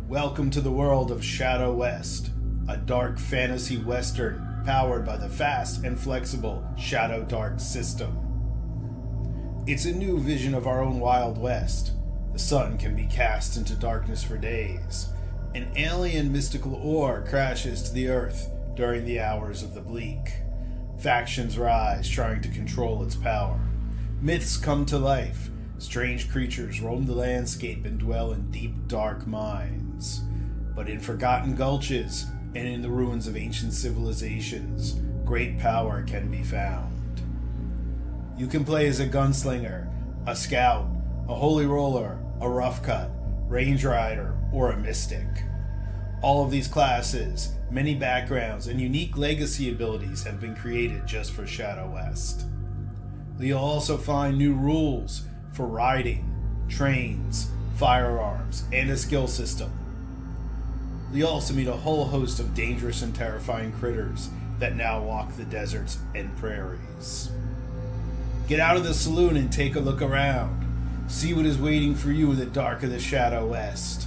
Welcome to the world of ShadowWest, a dark fantasy western powered by the fast and flexible ShadowDark system. It's a new vision of our own Wild West. The sun can be cast into darkness for days. An alien mystical ore crashes to the earth during the hours of the bleak. Factions rise trying to control its power. Myths come to life. Strange creatures roam the landscape and dwell in deep, dark mines. But in forgotten gulches and in the ruins of ancient civilizations, great power can be found. You can play as a gunslinger, a scout, a holy roller, a rough cut, range rider, or a mystic. All of these classes, many backgrounds, and unique legacy abilities have been created just for ShadowWest. You'll also find new rules for riding, trains, firearms, and a skill system. You'll also meet a whole host of dangerous and terrifying critters that now walk the deserts and prairies. Get out of the saloon and take a look around. See what is waiting for you in the dark of the ShadowWest.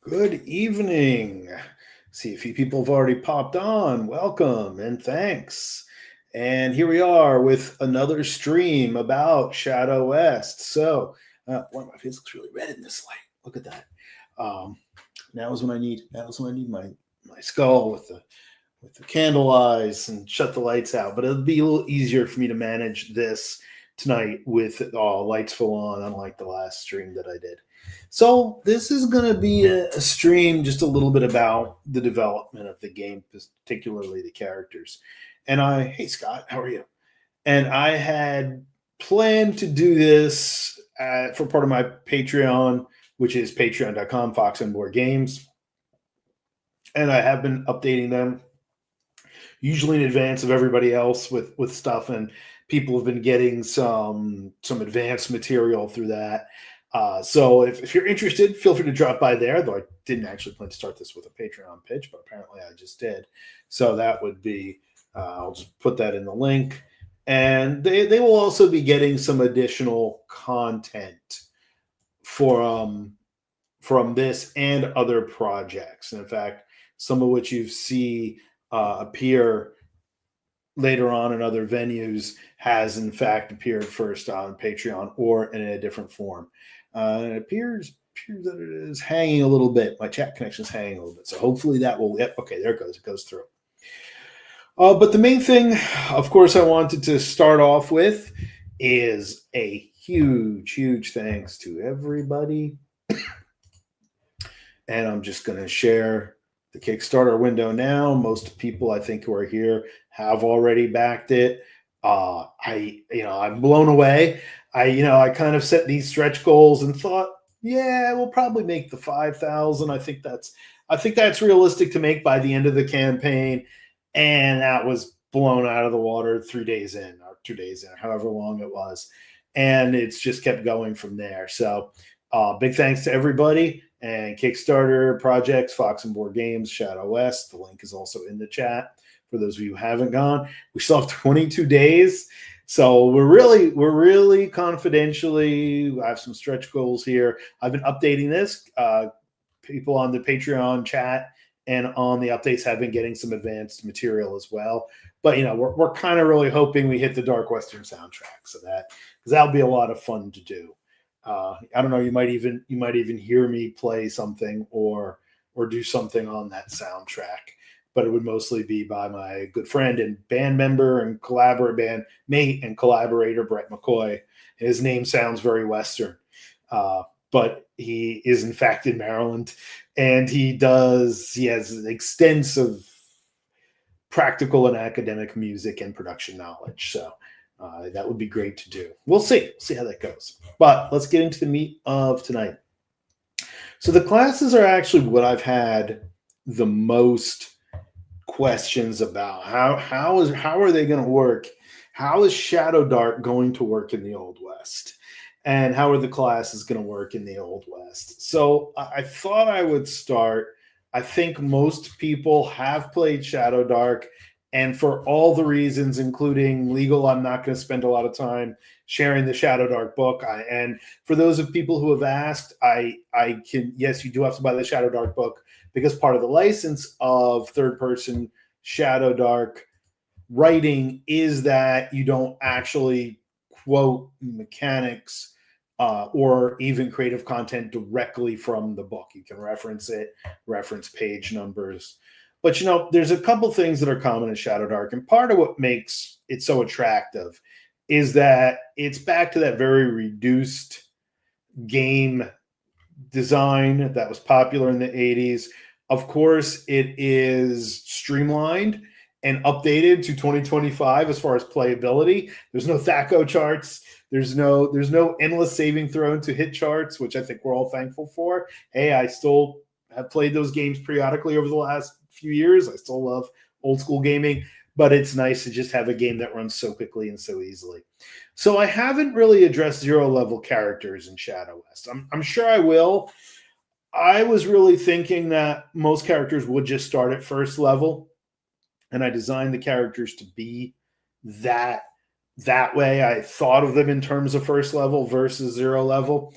Good evening. See, a few people have already popped on. Welcome and thanks. And here we are with another stream about ShadowWest. So, one of my face looks really red in this light. Look at that. Now is when I need my skull with the candle eyes and shut the lights out. But it'll be a little easier for me to manage this tonight with lights full on, unlike the last stream that I did. So this is going to be a stream just a little bit about the development of the game, particularly the characters. And hey, Scott, how are you? And I had planned to do this for part of my Patreon, which is patreon.com, Fox and Board Games. And I have been updating them, usually in advance of everybody else with stuff. And people have been getting some advanced material through that. So if you're interested, feel free to drop by there, though I didn't actually plan to start this with a Patreon pitch, but apparently I just did. So that would be, I'll just put that in the link. And they will also be getting some additional content from this and other projects. And in fact, some of which you see appear later on in other venues has in fact appeared first on Patreon or in a different form. It appears that it is hanging a little bit. My chat connection is hanging a little bit. So hopefully that will, okay, there it goes. It goes through. But the main thing, of course, I wanted to start off with is a huge thanks to everybody. And I'm just going to share the Kickstarter window now. Most people I think who are here have already backed it. I'm blown away. I kind of set these stretch goals and thought, yeah, we'll probably make the 5,000. I think that's realistic to make by the end of the campaign. And that was blown out of the water 3 days in or 2 days in, however long it was. And it's just kept going from there. So big thanks to everybody and Kickstarter projects, Fox and Board Games, ShadowWest. The link is also in the chat for those of you who haven't gone. We still have 22 days. So we're really confidentially, I have some stretch goals here. I've been updating this. People on the Patreon chat and on the updates have been getting some advanced material as well. But we're kind of really hoping we hit the Dark Western soundtrack, so because that'll be a lot of fun to do. I don't know. You might even hear me play something or do something on that soundtrack. But it would mostly be by my good friend and band member and bandmate and collaborator, Brett McCoy. His name sounds very Western, but he is in fact in Maryland, and he has extensive practical and academic music and production knowledge. So that would be great to do. We'll see how that goes. But let's get into the meat of tonight. So the classes are actually what I've had the most questions about. How are they going to work? How is ShadowDark going to work in the Old West? And how are the classes going to work in the Old West? So I thought I would start. I think most people have played ShadowDark And for all the reasons, including legal, I'm not going to spend a lot of time sharing the ShadowDark book. And for those of people who have asked, I can, yes, you do have to buy the ShadowDark book, because part of the license of third-person ShadowDark writing is that you don't actually quote mechanics or even creative content directly from the book. You can reference it, reference page numbers. But, you know, there's a couple things that are common in ShadowDark, and part of what makes it so attractive is that it's back to that very reduced game design that was popular in the 80s. Of course, it is streamlined and updated to 2025 as far as playability. There's no THACO charts. There's no endless saving throw to hit charts, which I think we're all thankful for. Hey, I still have played those games periodically over the last few years. I still love old school gaming, but it's nice to just have a game that runs so quickly and so easily. So I haven't really addressed 0 level characters in ShadowWest. I'm sure I will. I was really thinking that most characters would just start at first level, and I designed the characters to be that way. I thought of them in terms of first level versus 0 level.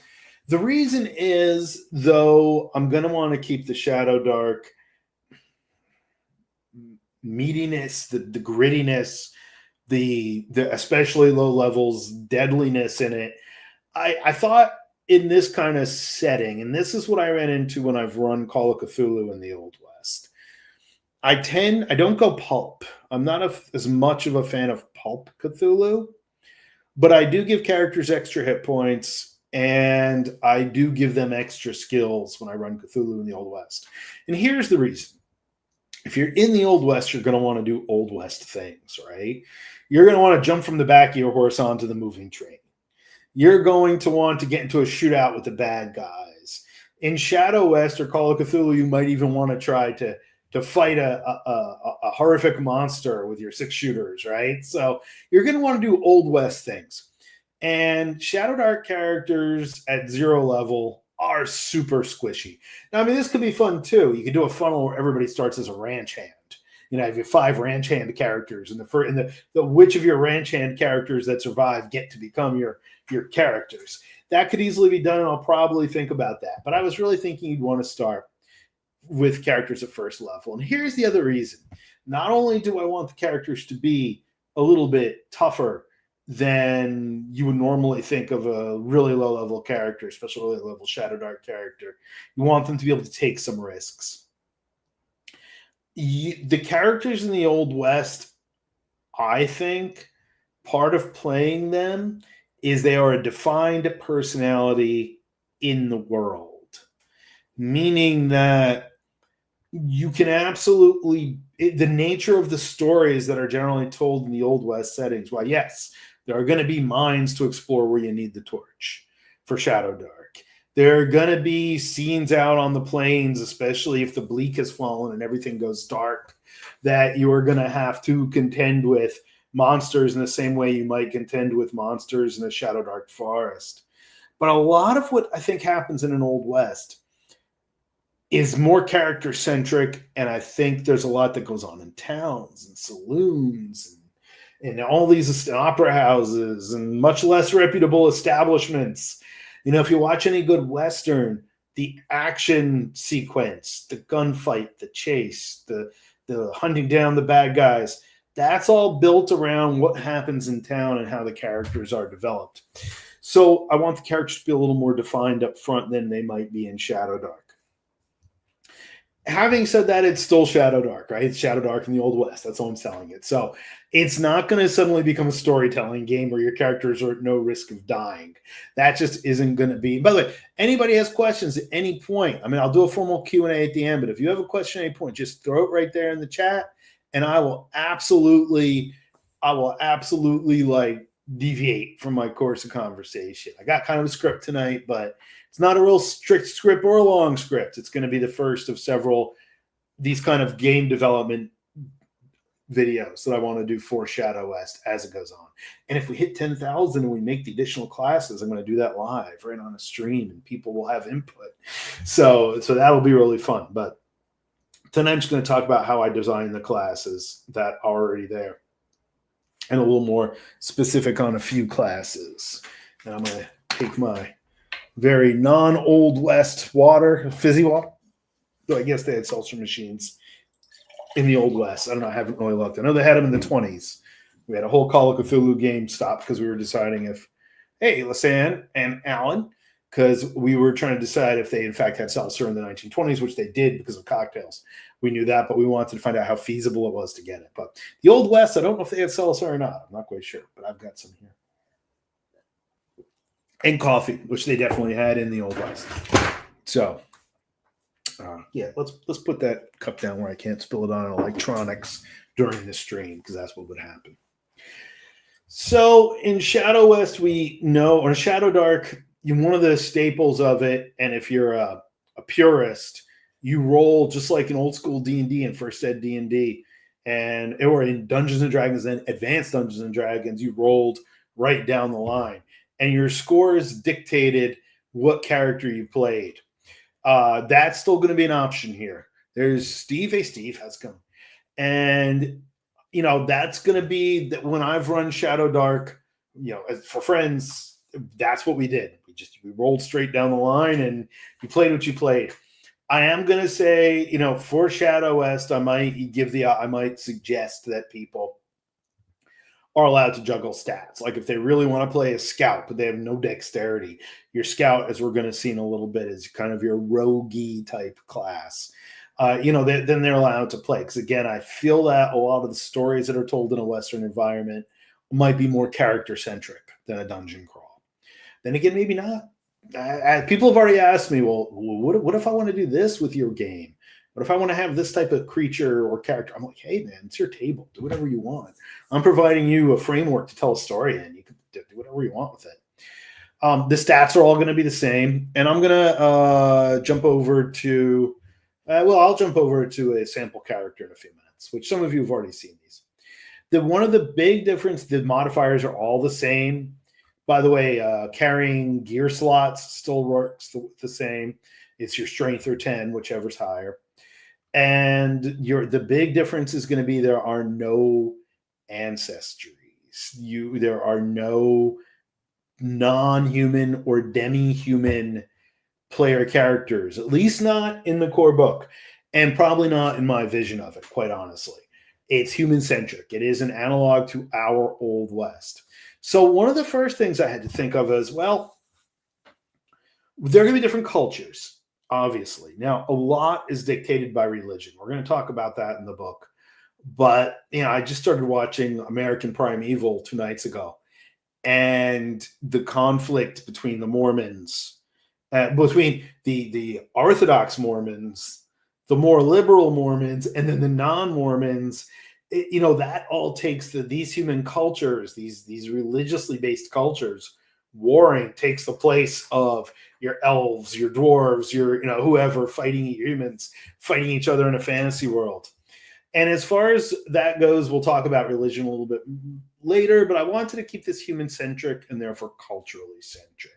The reason is, though, I'm going to want to keep the ShadowDark meatiness, the grittiness, the especially low levels deadliness in it. I thought in this kind of setting, and this is what I ran into when I've run Call of Cthulhu in the Old West. I don't go pulp. I'm not as much of a fan of pulp Cthulhu, but I do give characters extra hit points, and I do give them extra skills when I run Cthulhu in the Old West. And here's the reason. If you're in the Old West, you're going to want to do Old West things, right? You're going to want to jump from the back of your horse onto the moving train. You're going to want to get into a shootout with the bad guys. In ShadowWest or Call of Cthulhu, you might even want to try to fight a horrific monster with your 6 shooters, right? So you're going to want to do Old West things. And ShadowDark characters at 0 level are super squishy. Now, I mean, this could be fun too. You could do a funnel where everybody starts as a ranch hand. You know, you have 5 ranch hand characters, and the which of your ranch hand characters that survive get to become your characters. That could easily be done, and I'll probably think about that. But I was really thinking you'd want to start with characters at first level. And here's the other reason. Not only do I want the characters to be a little bit tougher than you would normally think of a really low-level character, especially a really level ShadowDark character, you want them to be able to take some risks. The characters in the Old West, I think, part of playing them is they are a defined personality in the world, meaning that you can absolutely, the nature of the stories that are generally told in the Old West settings, well, yes, there are going to be mines to explore where you need the torch for ShadowDark. There are going to be scenes out on the plains, especially if the bleak has fallen and everything goes dark, that you are going to have to contend with monsters in the same way you might contend with monsters in a ShadowDark forest. But a lot of what I think happens in an Old West is more character-centric, and I think there's a lot that goes on in towns and saloons and all these opera houses and much less reputable establishments. You know, if you watch any good Western, the action sequence, the gunfight, the chase, the hunting down the bad guys, that's all built around what happens in town and how the characters are developed. So I want the characters to be a little more defined up front than they might be in ShadowDark. Having said that, it's still ShadowDark, right? It's ShadowDark in the Old West. That's all I'm telling it. So it's not going to suddenly become a storytelling game where your characters are at no risk of dying. That just isn't going to be. By the way, anybody has questions at any point, I mean, I'll do a formal Q&A at the end, but if you have a question at any point, just throw it right there in the chat, and I will absolutely like deviate from my course of conversation. I got kind of a script tonight, but it's not a real strict script or a long script. It's going to be the first of several these kind of game development videos that I want to do for ShadowWest as it goes on. And if we hit 10,000 and we make the additional classes, I'm going to do that live right on a stream, and people will have input. So that'll be really fun. But Tonight I'm just going to talk about how I design the classes that are already there, and a little more specific on a few classes. And I'm going to take my very non-Old West water, fizzy water. Though I guess they had seltzer machines in the Old West. I don't know. I haven't really looked. I know they had them in the 20s. We had a whole Call of Cthulhu game stop because we were deciding if, hey, Lasan and Alan, because we were trying to decide if they in fact had seltzer in the 1920s, which they did because of cocktails. We knew that, but we wanted to find out how feasible it was to get it. But the Old West, I don't know if they had seltzer or not. I'm not quite sure, but I've got some here. And coffee, which they definitely had in the Old West. So, yeah, let's put that cup down where I can't spill it on electronics during the stream, because that's what would happen. So in ShadowWest, we know, or ShadowDark, one of the staples of it, and if you're a purist, you roll just like in old school D&D and first ed D&D, or in Dungeons and Dragons and Advanced Dungeons and Dragons, you rolled right down the line, and your scores dictated what character you played. That's still going to be an option here. There's Steve. Hey, Steve, how's it going? And that's going to be that when I've run ShadowDark, for friends, that's what we did. We rolled straight down the line, and you played what you played. I am going to say, for ShadowWest, I might suggest that people are allowed to juggle stats. Like if they really want to play a scout, but they have no dexterity, your scout, as we're going to see in a little bit, is kind of your roguey type class. Then they're allowed to play. Because again, I feel that a lot of the stories that are told in a Western environment might be more character-centric than a dungeon crawl. Then again, maybe not. People have already asked me, well, what if I want to do this with your game? What if I want to have this type of creature or character? I'm like, hey, man, it's your table. Do whatever you want. I'm providing you a framework to tell a story in. You can do whatever you want with it. The stats are all going to be the same. And I'm going to jump over to... I'll jump over to a sample character in a few minutes, which some of you have already seen these. One of the big difference, the modifiers are all the same. By the way, carrying gear slots still works the same. It's your strength or 10, whichever's higher. And the big difference is going to be there are no ancestries. There are no non-human or demi-human player characters, at least not in the core book, and probably not in my vision of it, quite honestly. It's human-centric. It is an analog to our Old West. So one of the first things I had to think of is, well, there are going to be different cultures, obviously. Now, a lot is dictated by religion. We're going to talk about that in the book. But, I just started watching American Primeval 2 nights ago, and the conflict between the Mormons, between the Orthodox Mormons, the more liberal Mormons, and then the non-Mormons, that all takes these human cultures, these religiously based cultures, warring takes the place of your elves, your dwarves, your whoever fighting humans, fighting each other in a fantasy world. And as far as that goes, we'll talk about religion a little bit later, but I wanted to keep this human-centric and therefore culturally centric.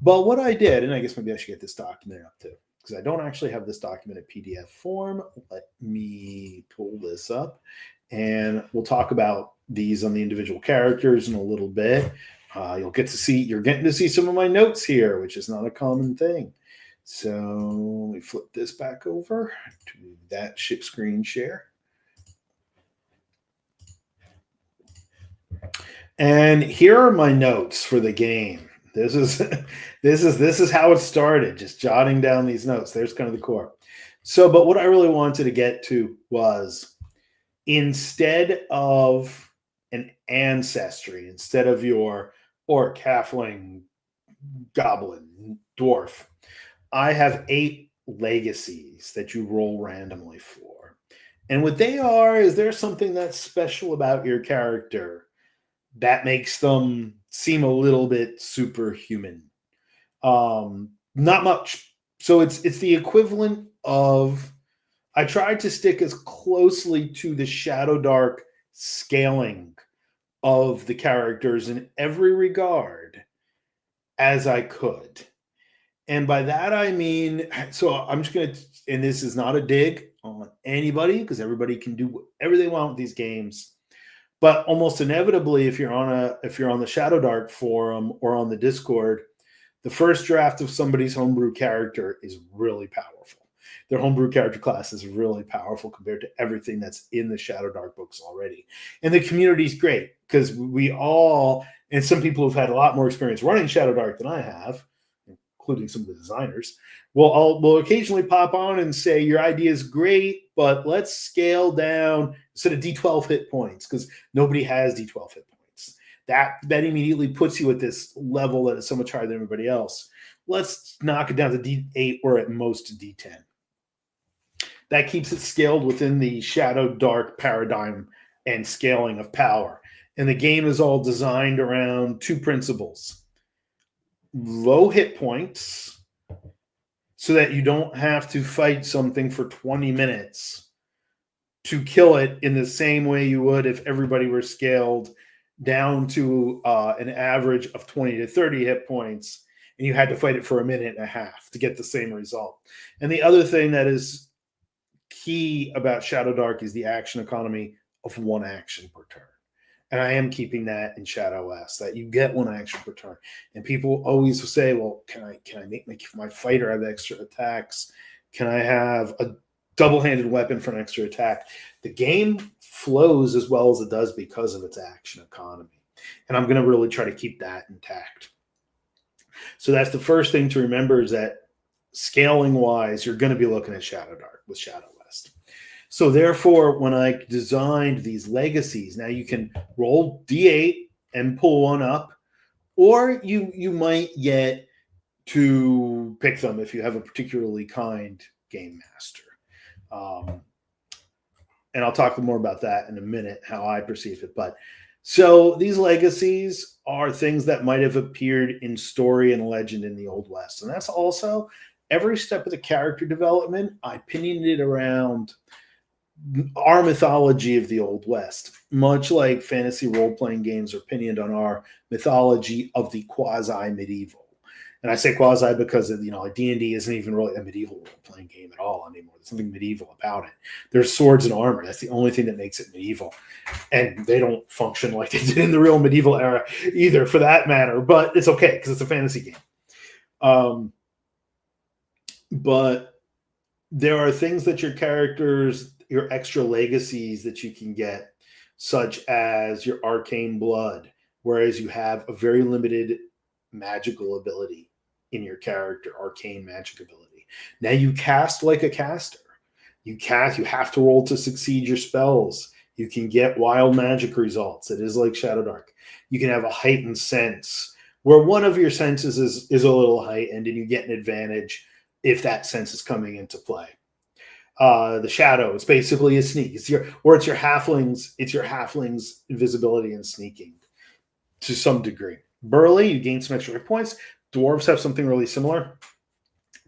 But what I did, and I guess maybe I should get this document up too, because I don't actually have this document in PDF form. Let me pull this up, and we'll talk about these on the individual characters in a little bit. You're getting to see some of my notes here, which is not a common thing. So let me flip this back over to that ship screen share. And here are my notes for the game. This is how it started, just jotting down these notes. There's kind of the core. So, but what I really wanted to get to was, instead of an ancestry, instead of your orc, halfling, goblin, dwarf, I have 8 legacies that you roll randomly for. And what they are is there's something that's special about your character that makes them seem a little bit superhuman. Not much. So it's the equivalent of, I tried to stick as closely to the ShadowDark scaling of the characters in every regard as I could. And by that I mean, so I'm just going to, and this is not a dig on anybody because everybody can do whatever they want with these games. But almost inevitably, if you're on the ShadowDark forum or on the Discord, the first draft of somebody's homebrew character is really powerful. Their homebrew character class is really powerful compared to everything that's in the ShadowDark books already. And the community's great because we all, and some people have had a lot more experience running ShadowDark than I have, including some of the designers, will occasionally pop on and say, your idea is great, but let's scale down instead of D12 hit points because nobody has D12 hit points. That immediately puts you at this level that is so much higher than everybody else. Let's knock it down to D8 or at most D10. That keeps it scaled within the ShadowDark paradigm and scaling of power. And the game is all designed around two principles. Low hit points so that you don't have to fight something for 20 minutes to kill it in the same way you would if everybody were scaled down to an average of 20 to 30 hit points and you had to fight it for a minute and a half to get the same result. And the other thing that is key about ShadowDark is the action economy of one action per turn. And I am keeping that in ShadowWest, that you get one action per turn. And people always say, well, can I make my fighter have extra attacks? Can I have a double-handed weapon for an extra attack? The game flows as well as it does because of its action economy. And I'm going to really try to keep that intact. So that's the first thing to remember, is that scaling-wise, you're going to be looking at ShadowDark with ShadowWest. So therefore, when I designed these legacies, now you can roll D8 and pull one up, or you might get to pick them if you have a particularly kind game master. And I'll talk more about that in a minute, how I perceive it. But so these legacies are things that might have appeared in story and legend in the Old West. And that's also every step of the character development, I pinioned it around our mythology of the Old West, much like fantasy role-playing games are pinioned on our mythology of the quasi-medieval. And I say quasi because like D&D isn't even really a medieval role-playing game at all anymore. There's something medieval about it. There's swords and armor. That's the only thing that makes it medieval. And they don't function like they did in the real medieval era either, for that matter. But it's okay because it's a fantasy game. But there are things that your characters, your extra legacies that you can get, such as your arcane blood, whereas you have a very limited magical ability in your character, arcane magic ability. Now you cast like a caster. You have to roll to succeed your spells. You can get wild magic results. It is like ShadowDark. You can have a heightened sense, where one of your senses is a little heightened, and you get an advantage if that sense is coming into play. The shadow is basically a sneak. It's your halflings invisibility and sneaking to some degree. Burly, you gain some extra hit points. Dwarves have something really similar.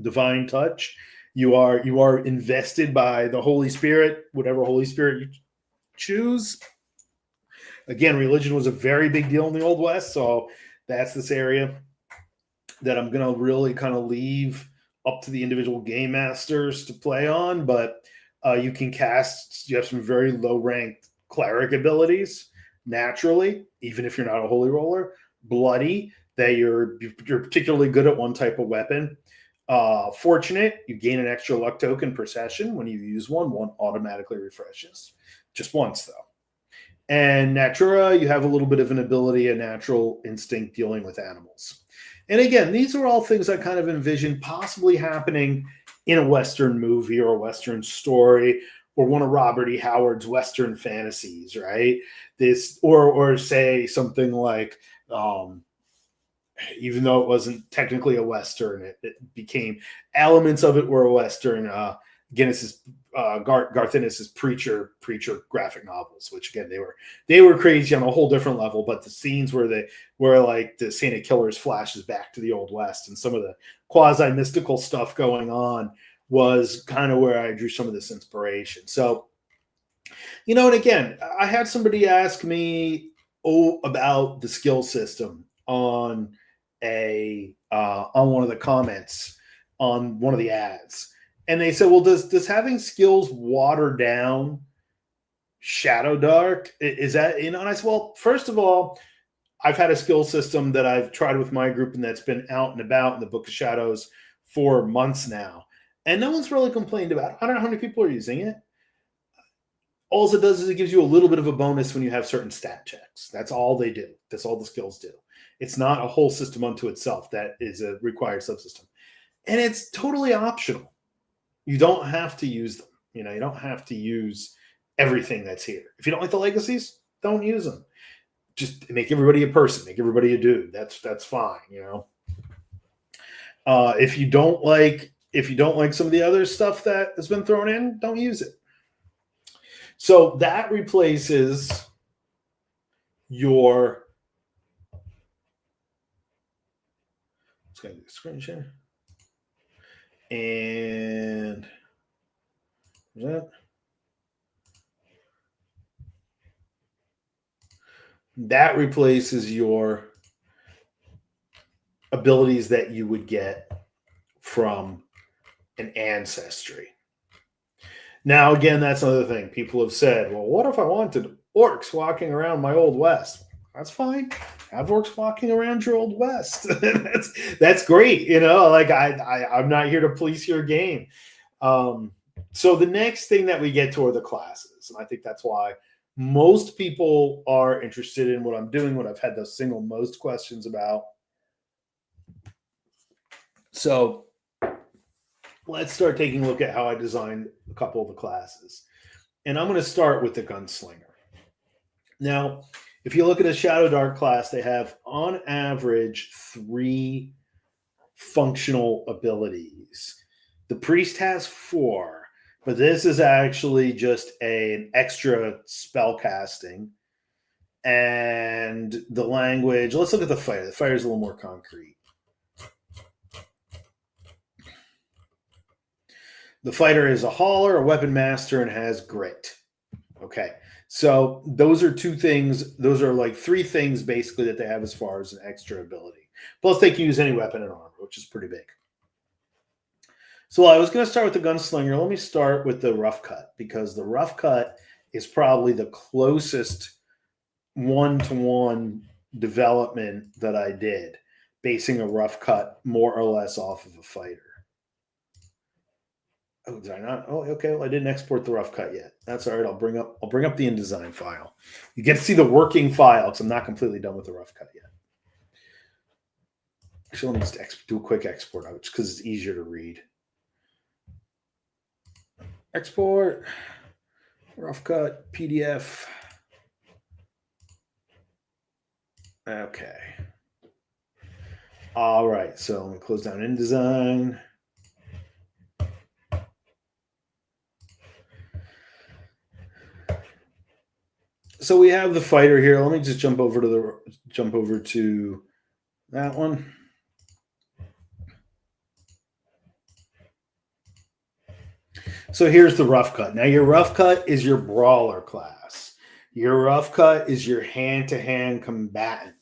Divine touch. You are invested by the Holy Spirit, whatever Holy Spirit you choose. Again, religion was a very big deal in the Old West, so that's this area that I'm going to really kind of leave up to the individual game masters to play on. But you have some very low-ranked cleric abilities naturally, even if you're not a holy roller. Bloody, that you're particularly good at one type of weapon. Fortunate, you gain an extra luck token per session. When you use one automatically refreshes. Just once, though. And Natura, you have a little bit of an ability, a natural instinct dealing with animals. And again, these are all things I kind of envision possibly happening in a Western movie or a Western story, or one of Robert E. Howard's Western fantasies, right? This, or say something like, even though it wasn't technically a Western, it became, elements of it were a Western. Garth Ennis's preacher graphic novels, which again they were crazy on a whole different level. But the scenes where like the Santa Killers flashes back to the Old West and some of the quasi mystical stuff going on was kind of where I drew some of this inspiration. So, and again, I had somebody ask me about the skill system on one of the comments on one of the ads. And they said, well, does having skills water down ShadowDark? Is that, you know? And I said, well, first of all, I've had a skill system that I've tried with my group and that's been out and about in the Book of Shadows for months now. And no one's really complained about it. I don't know how many people are using it. All it does is it gives you a little bit of a bonus when you have certain stat checks. That's all they do. That's all the skills do. It's not a whole system unto itself that is a required subsystem. And it's totally optional. You don't have to use them. You know, you don't have to use everything that's here. If you don't like the legacies, don't use them. Just make everybody a person, make everybody a dude. That's fine, you know. If you don't like some of the other stuff that has been thrown in, don't use it. So that replaces your. Let's go to the screen share. And that replaces your abilities that you would get from an ancestry. Now, again, that's another thing. People have said, well, what if I wanted orcs walking around my Old West? That's fine. Have orcs walking around your Old West. that's great. You know, like I'm not here to police your game. So the next thing that we get to are the classes. And I think that's why most people are interested in what I'm doing, what I've had the single most questions about. So let's start taking a look at how I designed a couple of the classes. And I'm going to start with the gunslinger. Now, if you look at a ShadowDark class, they have on average 3 functional abilities. The priest has 4, but this is actually just an extra spell casting. And the language, let's look at the fighter. The fighter is a little more concrete. The fighter is a hauler, a weapon master, and has grit. Okay, so those are 2 things. Those are like 3 things basically that they have as far as an extra ability. Plus, they can use any weapon and armor, which is pretty big. So I was going to start with the gunslinger. Let me start with the rough cut, because the rough cut is probably the closest one-to-one development that I did, basing a rough cut more or less off of a fighter. Oh, did I not? Oh, okay. Well, I didn't export the rough cut yet. That's all right. I'll bring up the InDesign file. You get to see the working file because I'm not completely done with the rough cut yet. Actually, let me just do a quick export of it because it's easier to read. Export, rough cut, PDF. Okay. All right. So let me close down InDesign. So we have the fighter here. Let me just jump over to that one. So here's the rough cut. Now your rough cut is your brawler class. Your rough cut is your hand-to-hand combatant.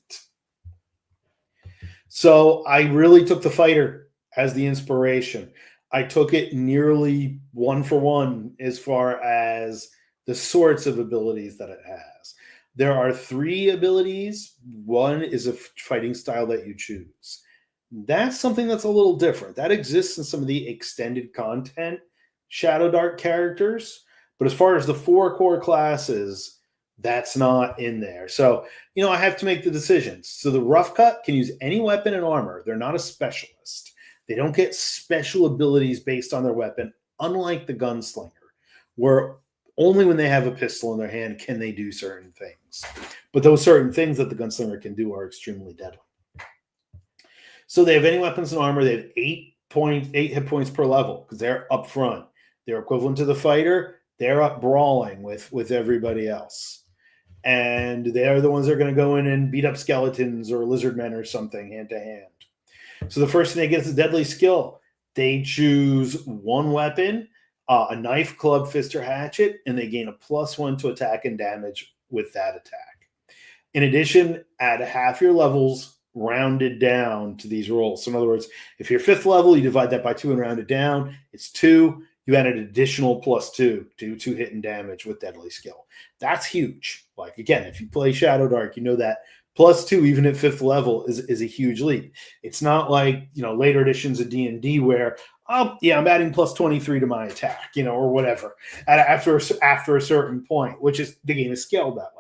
So I really took the fighter as the inspiration. I took it nearly 1-for-1 as far as the sorts of abilities that it has. There are 3 abilities. One is a fighting style that you choose. That's something that's a little different. That exists in some of the extended content ShadowDark characters. But as far as the 4 core classes, that's not in there. So, you know, I have to make the decisions. So the rough cut can use any weapon and armor. They're not a specialist. They don't get special abilities based on their weapon, unlike the gunslinger, where only when they have a pistol in their hand can they do certain things. But those certain things that the gunslinger can do are extremely deadly. So they have any weapons and armor. They have 8 hit points per level because they're up front. They're equivalent to the fighter. They're up brawling with everybody else. And they're the ones that are going to go in and beat up skeletons or lizard men or something hand to hand. So the first thing they get is a deadly skill. They choose 1 weapon, a knife, club, fist, or hatchet, and they gain a +1 to attack and damage with that attack. In addition, add half your levels rounded down to these rolls. So in other words, if you're 5th level, you divide that by 2 and round it down. It's 2. You add an additional +2 due to hit and damage with deadly skill. That's huge. Like, again, if you play ShadowDark, you know that +2, even at 5th level, is a huge leap. It's not like, later editions of D&D where, oh, yeah, I'm adding +23 to my attack, or whatever, after a certain point, which is, the game is scaled that way.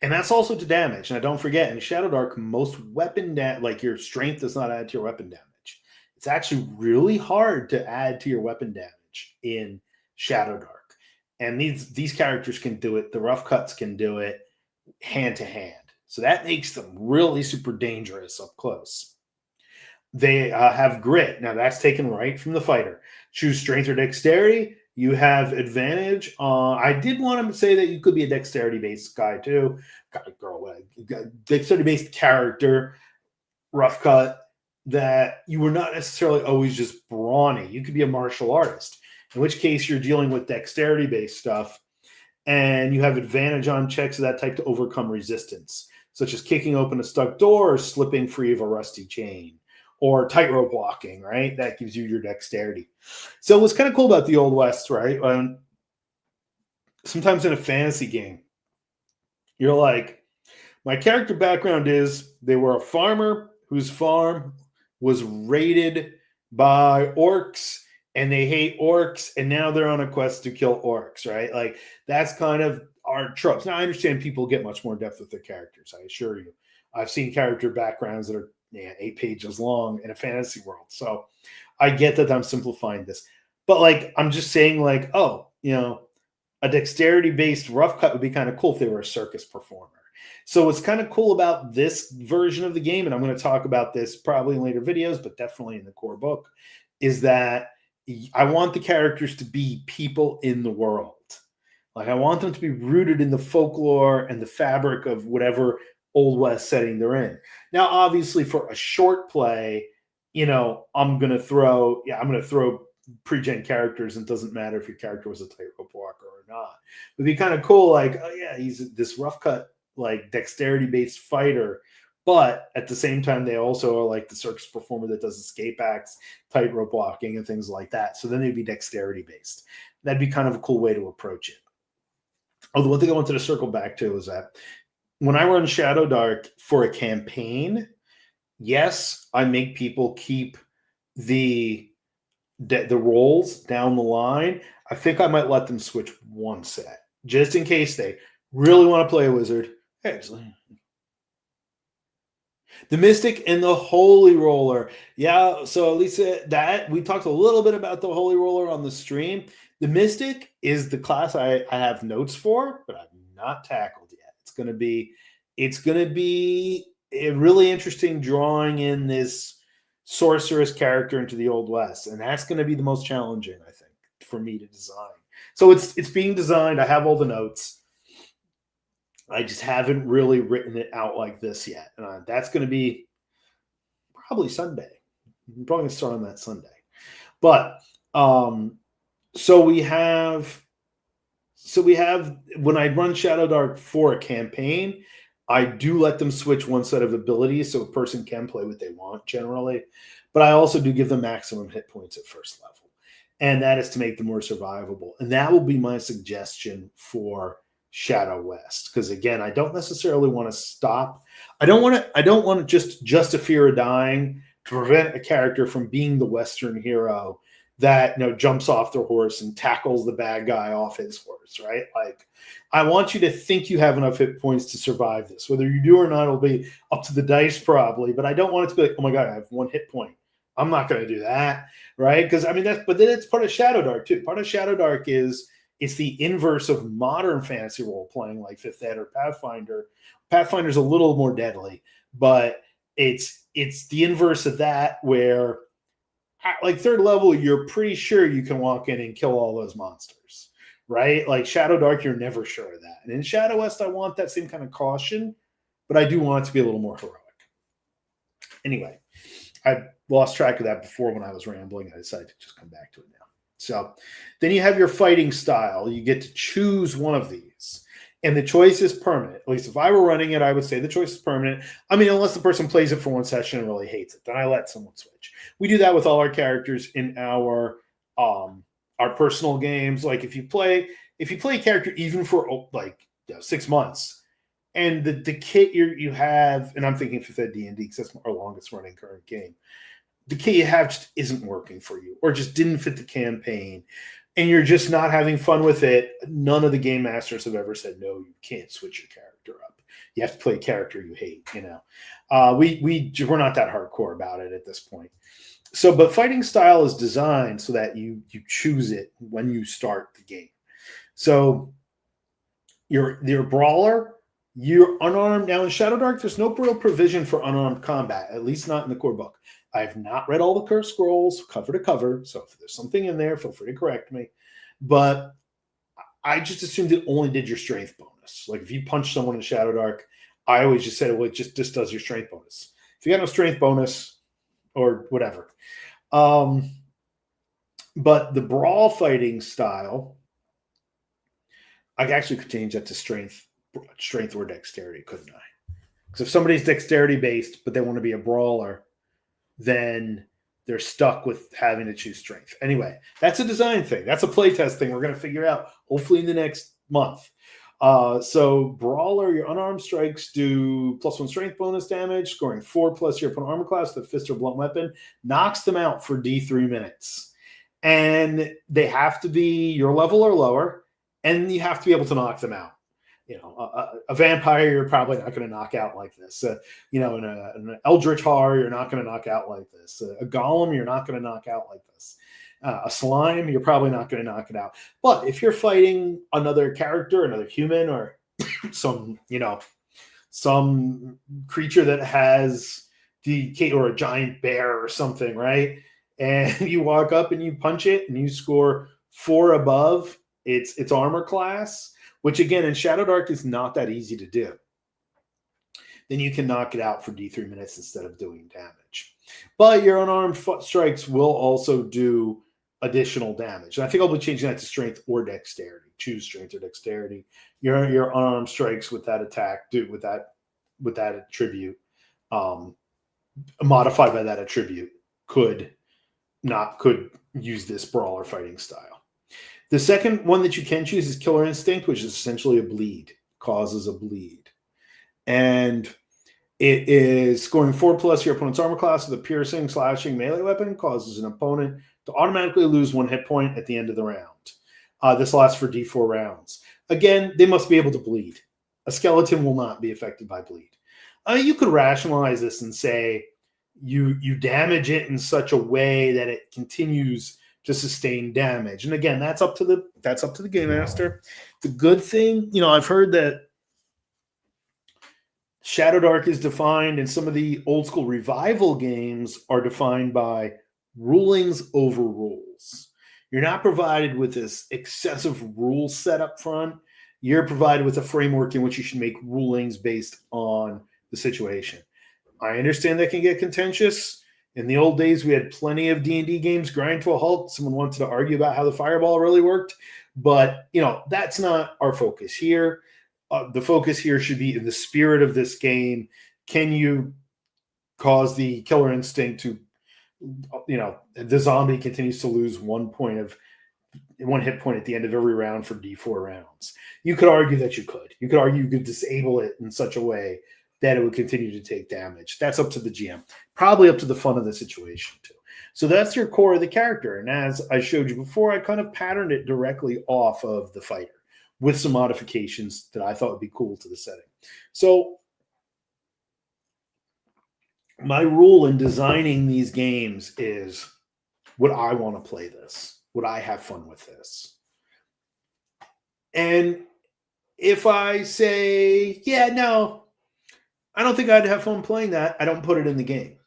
And that's also to damage. Now, don't forget, in ShadowDark, most weapon like your strength does not add to your weapon damage. It's actually really hard to add to your weapon damage in ShadowDark. And these characters can do it. The rough cuts can do it hand to hand. So that makes them really super dangerous up close. They have grit. Now, that's taken right from the fighter. Choose strength or dexterity. You have advantage. I did want to say that you could be a dexterity-based guy too. Dexterity-based character, rough cut, that you were not necessarily always just brawny. You could be a martial artist, in which case you're dealing with dexterity-based stuff, and you have advantage on checks of that type to overcome resistance, such as kicking open a stuck door or slipping free of a rusty chain. Or tightrope walking, right? That gives you your dexterity. So what's kind of cool about the Old West, right? Sometimes in a fantasy game, you're like, my character background is they were a farmer whose farm was raided by orcs, and they hate orcs, and now they're on a quest to kill orcs, right? Like, that's kind of our tropes. Now, I understand people get much more depth with their characters, I assure you. I've seen character backgrounds that are 8 pages long in a fantasy world. So I get that I'm simplifying this. But like, I'm just saying like, oh, a dexterity-based rough cut would be kind of cool if they were a circus performer. So what's kind of cool about this version of the game, and I'm going to talk about this probably in later videos, but definitely in the core book, is that I want the characters to be people in the world. Like, I want them to be rooted in the folklore and the fabric of whatever Old West setting they're in. Now, obviously, for a short play, I'm going to throw pre-gen characters, and it doesn't matter if your character was a tightrope walker or not. It'd be kind of cool, like, oh yeah, he's this rough cut, like dexterity-based fighter, but at the same time, they also are like the circus performer that does escape acts, tightrope walking, and things like that. So then they'd be dexterity-based. That'd be kind of a cool way to approach it. Oh, the one thing I wanted to circle back to is that when I run ShadowDark for a campaign, yes, I make people keep the rolls down the line. I think I might let them switch one set, just in case they really want to play a wizard. Actually, the Mystic and the Holy Roller. Yeah, so at least that we talked a little bit about the Holy Roller on the stream. The Mystic is the class I have notes for, but I've not tackled yet. It's gonna be a really interesting drawing in this sorceress character into the Old West, and that's going to be the most challenging, I think, for me to design. So it's being designed. I have all the notes. I just haven't really written it out like this yet, and that's going to be probably Sunday. I'm probably going to start on that Sunday. But so we have when I run ShadowDark for a campaign, I do let them switch one set of abilities so a person can play what they want generally. But I also do give them maximum hit points at first level. And that is to make them more survivable. And that will be my suggestion for ShadowWest. Because again, I don't necessarily want to stop. I don't want to just a fear of dying to prevent a character from being the Western hero that jumps off their horse and tackles the bad guy off his horse, right? Like, I want you to think you have enough hit points to survive this. Whether you do or not, it'll be up to the dice probably, but I don't want it to be like, oh my God, I have 1 hit point. I'm not going to do that, right? Because I mean, but then it's part of ShadowDark too. Part of ShadowDark is it's the inverse of modern fantasy role playing like 5th Ed or Pathfinder. Pathfinder's a little more deadly, but it's the inverse of that where like 3rd level, you're pretty sure you can walk in and kill all those monsters, right? Like ShadowDark, you're never sure of that. And in ShadowWest, I want that same kind of caution, but I do want it to be a little more heroic. Anyway, I lost track of that before when I was rambling. I decided to just come back to it now. So then you have your fighting style. You get to choose one of these. And the choice is permanent. At least if I were running it, I would say the choice is permanent. I mean, unless the person plays it for one session and really hates it, then I let someone switch. We do that with all our characters in our personal games. Like if you play a character even for like 6 months, and the kit you have, and I'm thinking 5th Ed D&D because that's our longest running current game. The kit you have just isn't working for you, or just didn't fit the campaign, and you're just not having fun with it. None of the game masters have ever said, no, you can't switch your character up. You have to play a character you hate, you know. We're not that hardcore about it at this point. So, but fighting style is designed so that you choose it when you start the game. So your brawler, you're unarmed. Now in ShadowDark, there's no real provision for unarmed combat, at least not in the core book. I've not read all the curse scrolls cover to cover, so if there's something in there, feel free to correct me. But I just assumed it only did your strength bonus. Like if you punch someone in ShadowDark, I always just said, well, it just does your strength bonus. If you got no strength bonus or whatever. But the brawl fighting style, I actually could change that to strength or dexterity, couldn't I? Because if somebody's dexterity based, but they want to be a brawler, then they're stuck with having to choose strength. Anyway, that's a design thing. That's a playtest thing we're going to figure out, hopefully in the next month. So brawler, your unarmed strikes do +1 strength bonus damage, scoring 4 plus your opponent armor class with a fist or blunt weapon, knocks them out for D3 minutes. And they have to be your level or lower, and you have to be able to knock them out. You know, a vampire, you're probably not going to knock out like this. You know, an eldritch horror, you're not going to knock out like this. A golem, you're not going to knock out like this. A slime, you're probably not going to knock it out. But if you're fighting another character, another human, or some creature that has or a giant bear or something, right? And you walk up and you punch it and you score 4 above its armor class, which again in ShadowDark is not that easy to do, then you can knock it out for D3 minutes instead of doing damage. But your unarmed strikes will also do additional damage. And I think I'll be changing that to strength or dexterity. Choose strength or dexterity. Your unarmed strikes with that attack, with that attribute, modified by that attribute, could use this brawler fighting style. The second one that you can choose is Killer Instinct, which is essentially a bleed, causes a bleed. And it is scoring 4 plus your opponent's armor class with a piercing, slashing melee weapon, causes an opponent to automatically lose 1 hit point at the end of the round. This lasts for D4 rounds. Again, they must be able to bleed. A skeleton will not be affected by bleed. You could rationalize this and say you damage it in such a way that it continues to sustain damage. And again, that's up to the game master. The good thing, I've heard that ShadowDark is defined, and some of the old school revival games are defined by rulings over rules. You're not provided with this excessive rule set up front. You're provided with a framework in which you should make rulings based on the situation. I understand that can get contentious. In the old days, we had plenty of D&D games grind to a halt. Someone wanted to argue about how the fireball really worked. But, that's not our focus here. The focus here should be in the spirit of this game. Can you cause the killer instinct to, the zombie continues to lose 1 hit point at the end of every round for D4 rounds. You could argue that you could. You could argue you could disable it in such a way that it would continue to take damage. That's up to the GM. Probably up to the fun of the situation, too. So that's your core of the character. And as I showed you before, I kind of patterned it directly off of the fighter with some modifications that I thought would be cool to the setting. So my rule in designing these games is, would I want to play this? Would I have fun with this? And if I say, yeah, no, I don't think I'd have fun playing that, I don't put it in the game.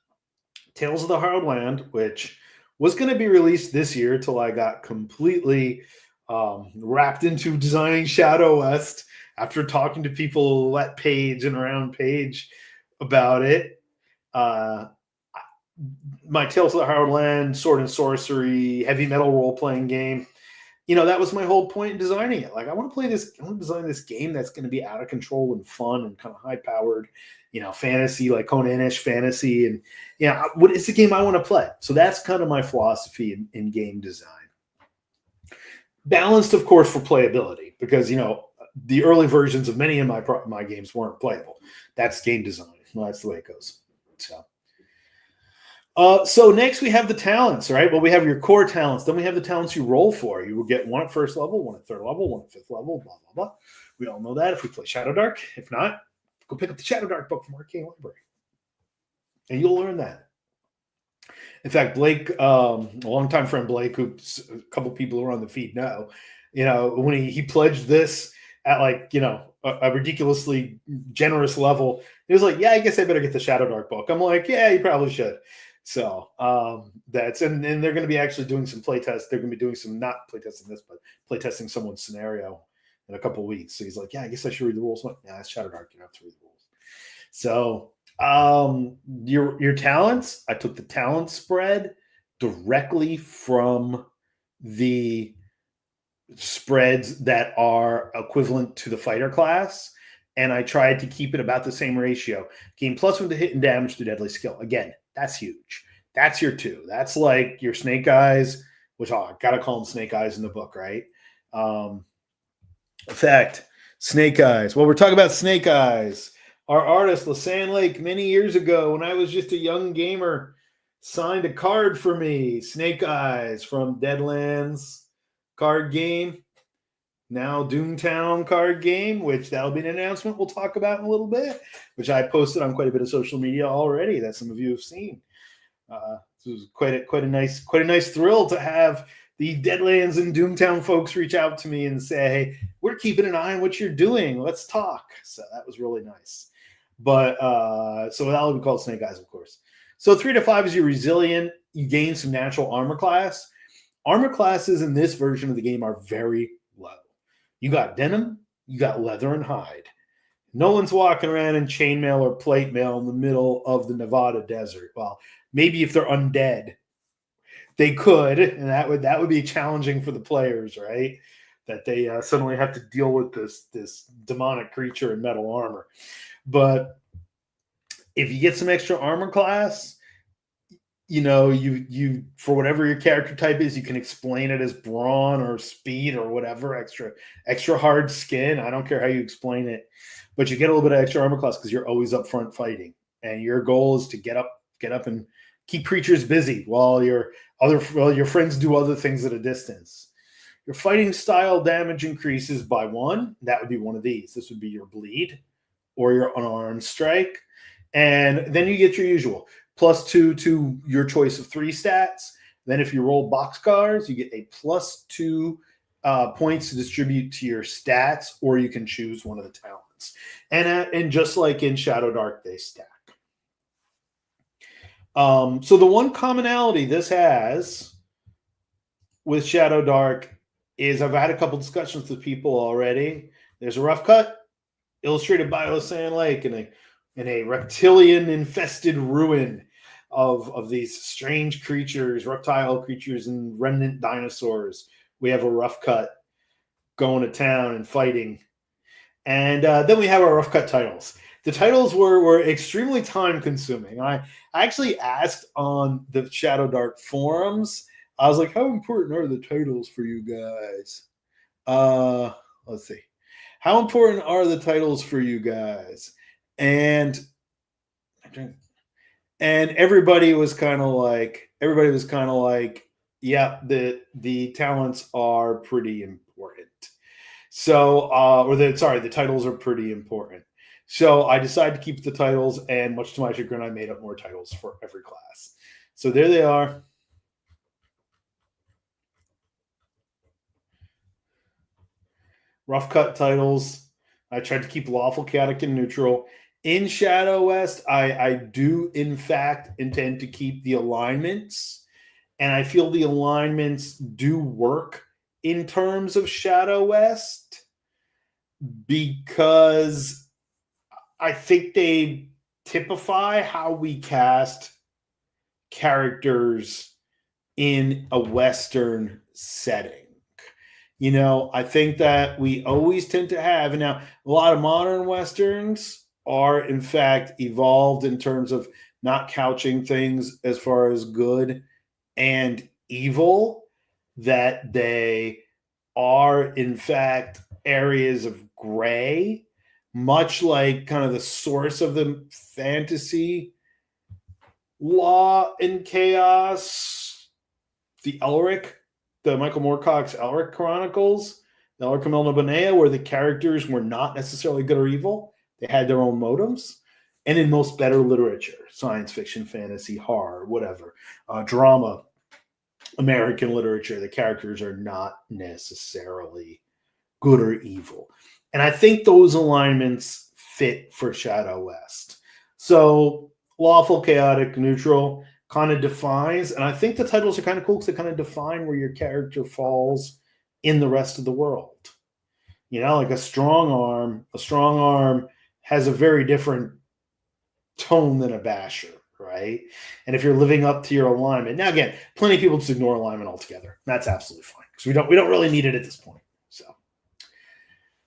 Tales of the Hard Land, which was going to be released this year till I got completely wrapped into designing ShadowWest after talking to people at Page and around Page about it. My Tales of the Hard Land, sword and sorcery, heavy metal role-playing game that was my whole point in designing it. Like, I want to design this game that's going to be out of control and fun and kind of high powered, fantasy, like Conan-ish fantasy. And what is the game I want to play? So that's kind of my philosophy in game design. Balanced, of course, for playability, because, the early versions of many of my games weren't playable. That's game design. Well, that's the way it goes. So next we have the talents, right? Well, we have your core talents. Then we have the talents you roll for. You will get one at first level, one at third level, one at fifth level, blah, blah, blah. We all know that if we play ShadowDark. If not, go pick up the ShadowDark book from Arcane Library. And you'll learn that. In fact, Blake, a longtime friend Blake, who a couple people who are on the feed know, when he pledged this at a ridiculously generous level, he was like, yeah, I guess I better get the ShadowDark book. I'm like, yeah, you probably should. So that's, and they're going to be actually doing some playtests. They're going to be doing some, not playtesting this, but playtesting someone's scenario in a couple of weeks. So he's like, yeah, I guess I should read the rules. I'm like, yeah, it's ShadowDark. You don't have to read the rules. So your talents, I took the talent spread directly from the spreads that are equivalent to the fighter class, and I tried to keep it about the same ratio. Gain +1 to hit and damage to deadly skill. Again, that's huge. That's your 2. That's like your Snake Eyes, which I gotta call them Snake Eyes in the book, right? Effect, Snake Eyes. Well, we're talking about Snake Eyes. Our artist, Lasan Lake, many years ago, when I was just a young gamer, signed a card for me, Snake Eyes from Deadlands card game, now Doomtown card game, which that'll be an announcement we'll talk about in a little bit, which I posted on quite a bit of social media already that some of you have seen. It was quite a nice thrill to have the Deadlands and Doomtown folks reach out to me and say, hey, we're keeping an eye on what you're doing. Let's talk. So that was really nice. But so that'll be called Snake Eyes, of course. So 3 to 5 is your resilient. You gain some natural armor class. Armor classes in this version of the game are very low. You got denim, you got leather and hide. No one's walking around in chainmail or plate mail in the middle of the Nevada desert. Well, maybe if they're undead, they could, and that would be challenging for the players, right? That they suddenly have to deal with this demonic creature in metal armor. But if you get some extra armor class, you for whatever your character type is, you can explain it as brawn or speed or whatever, extra hard skin. I don't care how you explain it, but you get a little bit of extra armor class because you're always up front fighting, and your goal is to get up and keep creatures busy while your friends do other things at a distance. Your fighting style damage increases by 1. That would be one of these. This would be your bleed or your unarmed strike, and then you get your usual +2 to your choice of 3 stats. Then if you roll boxcars, you get a +2 points to distribute to your stats, or you can choose one of the talents. And just like in ShadowDark, they stack. So the one commonality this has with ShadowDark is I've had a couple discussions with people already. There's a rough cut illustrated by Lasan Lake in a reptilian-infested ruin of these strange creatures, reptile creatures, and remnant dinosaurs. We have a rough cut going to town and fighting. And then we have our rough cut titles. The titles were extremely time-consuming. I actually asked on the ShadowDark forums, I was like, how important are the titles for you guys? Let's see. How important are the titles for you guys? And everybody was kind of like, yeah, the talents are pretty important. So, the titles are pretty important. So I decided to keep the titles, and much to my chagrin, I made up more titles for every class. So there they are. Rough cut titles. I tried to keep lawful, chaotic, and neutral. In ShadowWest, I do, in fact, intend to keep the alignments, and I feel the alignments do work in terms of ShadowWest because I think they typify how we cast characters in a Western setting. I think that we always tend to have, and now a lot of modern Westerns are, in fact, evolved in terms of not couching things as far as good and evil, that they are, in fact, areas of gray, much like kind of the source of the fantasy law and chaos, the Elric, the Michael Moorcock's Elric Chronicles, the Elric Milna Bonea, where the characters were not necessarily good or evil. They had their own motives. And in most better literature, science fiction, fantasy, horror, whatever, drama, American literature, the characters are not necessarily good or evil. And I think those alignments fit for Shadow West. So lawful, chaotic, neutral kind of defines, and I think the titles are kind of cool because they kind of define where your character falls in the rest of the world. Like a strong arm has a very different tone than a basher, right? And if you're living up to your alignment, now again, plenty of people just ignore alignment altogether. That's absolutely fine because we don't really need it at this point.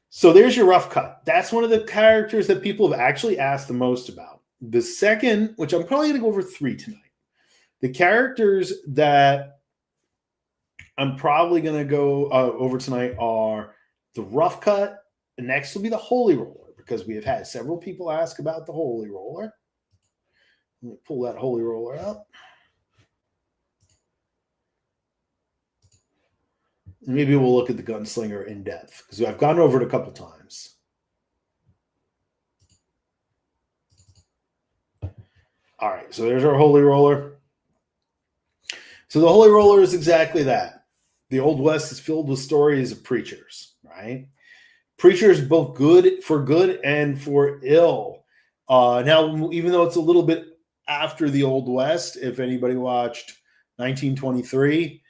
So there's your rough cut. That's one of the characters that people have actually asked the most about. The second, which I'm probably going to go over 3 tonight. The characters that I'm probably going to go over tonight are the rough cut. The next will be the holy roller, because we have had several people ask about the holy roller. Let me pull that holy roller out. And maybe we'll look at the gunslinger in depth, because I've gone over it a couple times. All right, so there's our holy roller. So the holy roller is exactly that. The Old West is filled with stories of preachers, right? Preachers both for good and for ill. Now, even though it's a little bit after the Old West, if anybody watched 1923,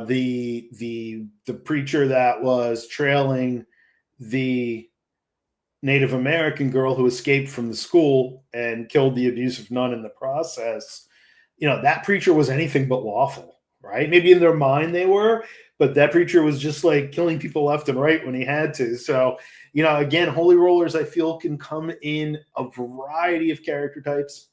the preacher that was trailing the Native American girl who escaped from the school and killed the abusive nun in the process, that preacher was anything but lawful, right? Maybe in their mind they were, but that preacher was just like killing people left and right when he had to. So, again, holy rollers, I feel, can come in a variety of character types.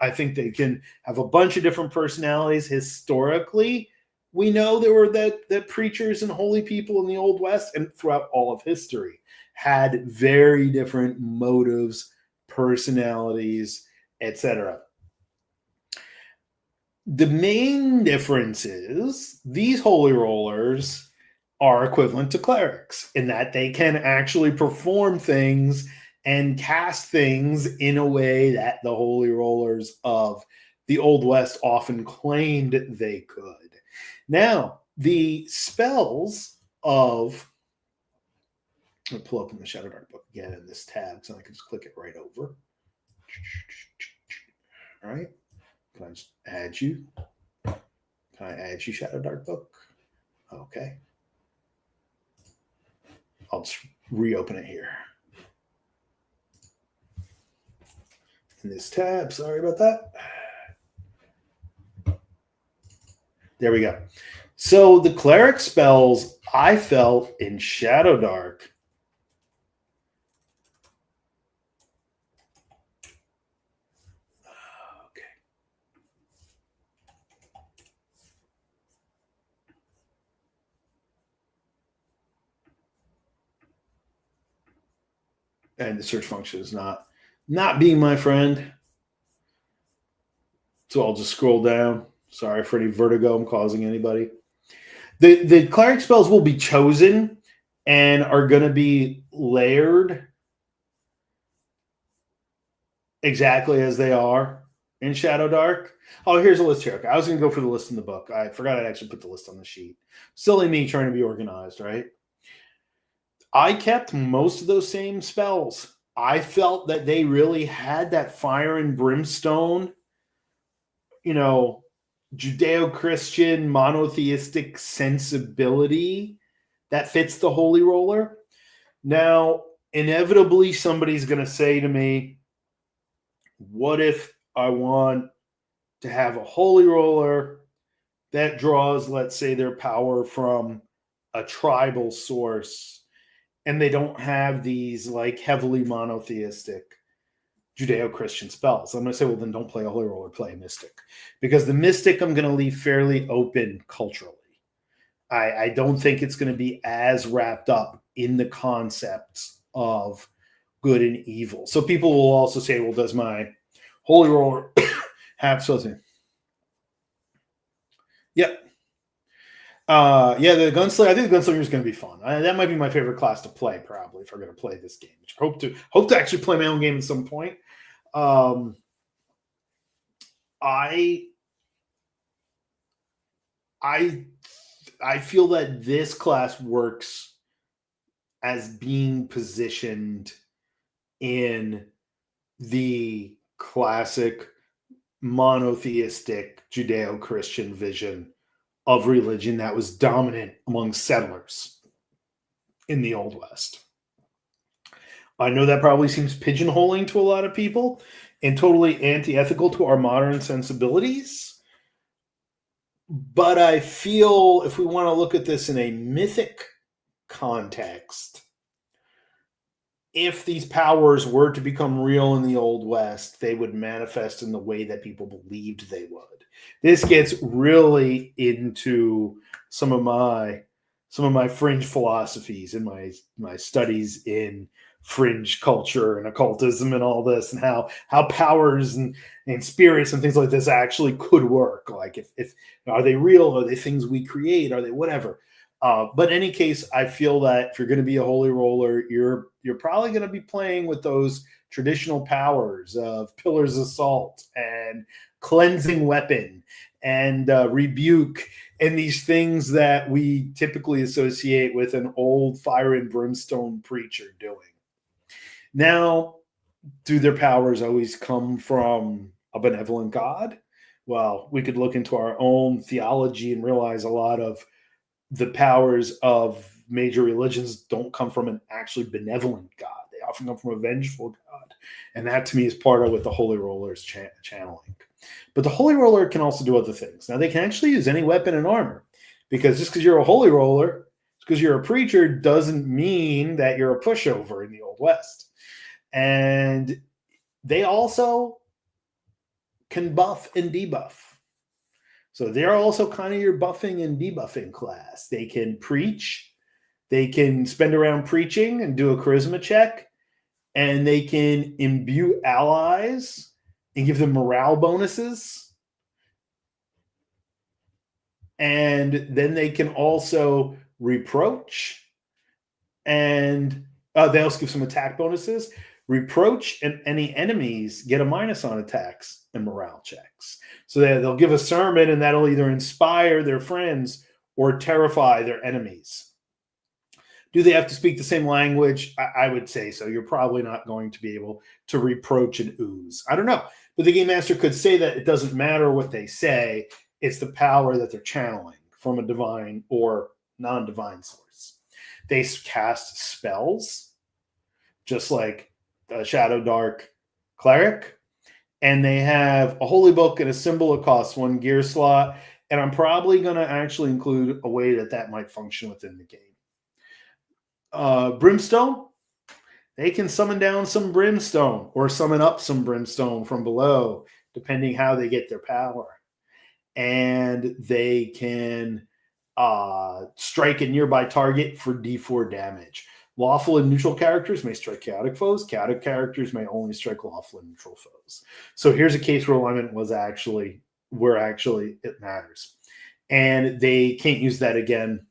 I think they can have a bunch of different personalities. Historically, we know there were that preachers and holy people in the Old West and throughout all of history had very different motives, personalities, etc. The main difference is these holy rollers are equivalent to clerics in that they can actually perform things and cast things in a way that the holy rollers of the Old West often claimed they could. Now, the spells of... I'm going to pull open the ShadowDark book again in this tab so I can just click it right over. All right. Can I just add you? Can I add you, ShadowDark book? Okay. I'll just reopen it here. In this tab, sorry about that. There we go. So the cleric spells I felt in ShadowDark and the search function is not being my friend. So I'll just scroll down. Sorry for any vertigo I'm causing anybody. The cleric spells will be chosen and are going to be layered exactly as they are in ShadowDark. Oh, here's a list here. Okay, I was going to go for the list in the book. I forgot I'd actually put the list on the sheet. Silly me trying to be organized, right? I kept most of those same spells. I felt that they really had that fire and brimstone, Judeo-Christian monotheistic sensibility that fits the holy roller. Now, inevitably, somebody's going to say to me, what if I want to have a holy roller that draws, let's say, their power from a tribal source, and they don't have these like heavily monotheistic Judeo-Christian spells. I'm going to say, well, then don't play a Holy Roller, play a Mystic. Because the Mystic I'm going to leave fairly open culturally. I don't think it's going to be as wrapped up in the concepts of good and evil. So people will also say, well, does my Holy Roller have something? Yep. Yeah, the gunslinger. I think the gunslinger is going to be fun. That might be my favorite class to play, probably, if we're going to play this game. Which hope to actually play my own game at some point. I feel that this class works as being positioned in the classic monotheistic Judeo-Christian vision of religion that was dominant among settlers in the Old West. I know that probably seems pigeonholing to a lot of people and totally anti-ethical to our modern sensibilities. But I feel if we want to look at this in a mythic context, if these powers were to become real in the Old West, they would manifest in the way that people believed they would. This gets really into some of my fringe philosophies and my studies in fringe culture and occultism and all this, and how powers and spirits and things like this actually could work. Like if are they real? Are they things we create? Are they whatever? But in any case, I feel that if you're going to be a Holy Roller, you're probably going to be playing with those traditional powers of Pillar's Assault and Cleansing Weapon and Rebuke, and these things that we typically associate with an old fire and brimstone preacher doing. Now, do their powers always come from a benevolent God? Well, we could look into our own theology and realize a lot of the powers of major religions don't come from an actually benevolent God. They often come from a vengeful God. And that, to me, is part of what the Holy Roller is channeling. But the Holy Roller can also do other things. Now, they can actually use any weapon and armor, because just because you're a Holy Roller, because you're a preacher, doesn't mean that you're a pushover in the Old West. And they also can buff and debuff. So they're also kind of your buffing and debuffing class. They can preach. They can spend around preaching and do a charisma check. And they can imbue allies and give them morale bonuses. And then they can also reproach. And they also give some attack bonuses. Reproach and any enemies get a minus on attacks and morale checks. So they'll give a sermon, and that'll either inspire their friends or terrify their enemies. Do they have to speak the same language? I would say so. You're probably not going to be able to reproach and ooze. I don't know. But the Game Master could say that it doesn't matter what they say. It's the power that they're channeling from a divine or non-divine source. They cast spells, just like a ShadowDark cleric, and they have a holy book and a symbol that costs 1 gear slot, and I'm probably going to actually include a way that might function within the game. Brimstone, they can summon down some brimstone or summon up some brimstone from below, depending how they get their power. And they can strike a nearby target for D4 damage. Lawful and neutral characters may strike chaotic foes. Chaotic characters may only strike lawful and neutral foes. So here's a case where alignment was actually where it matters. And they can't use that again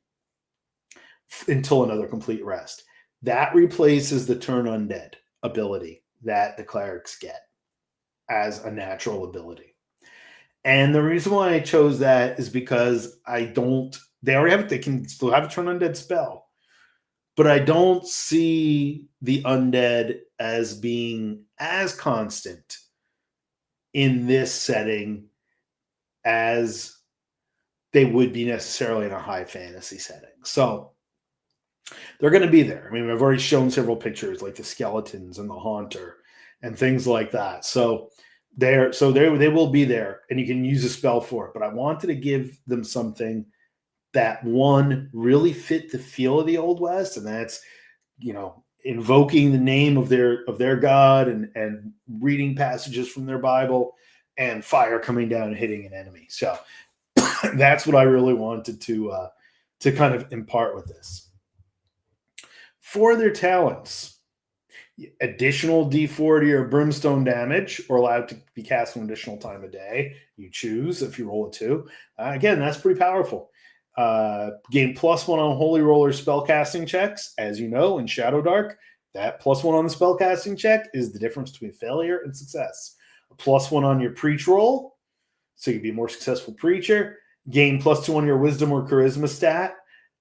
until another complete rest. That replaces the turn undead ability that the clerics get as a natural ability. And the reason why I chose that is because they already have it. They can still have a turn undead spell. But I don't see the undead as being as constant in this setting as they would be necessarily in a high fantasy setting. So they're going to be there. I mean, I've already shown several pictures like the skeletons and the haunter and things like that. So they will be there, and you can use a spell for it. But I wanted to give them something that one really fit the feel of the Old West, and that's, invoking the name of their God and reading passages from their Bible and fire coming down and hitting an enemy. So that's what I really wanted to kind of impart with this. For their talents, additional D40 or brimstone damage, or allowed to be cast an additional time a day. You choose if you roll a 2. Again, that's pretty powerful. Gain +1 on Holy Roller spellcasting checks. As you know, in ShadowDark, that +1 on the spellcasting check is the difference between failure and success. A +1 on your preach roll, so you'd be a more successful preacher. Gain +2 on your wisdom or charisma stat,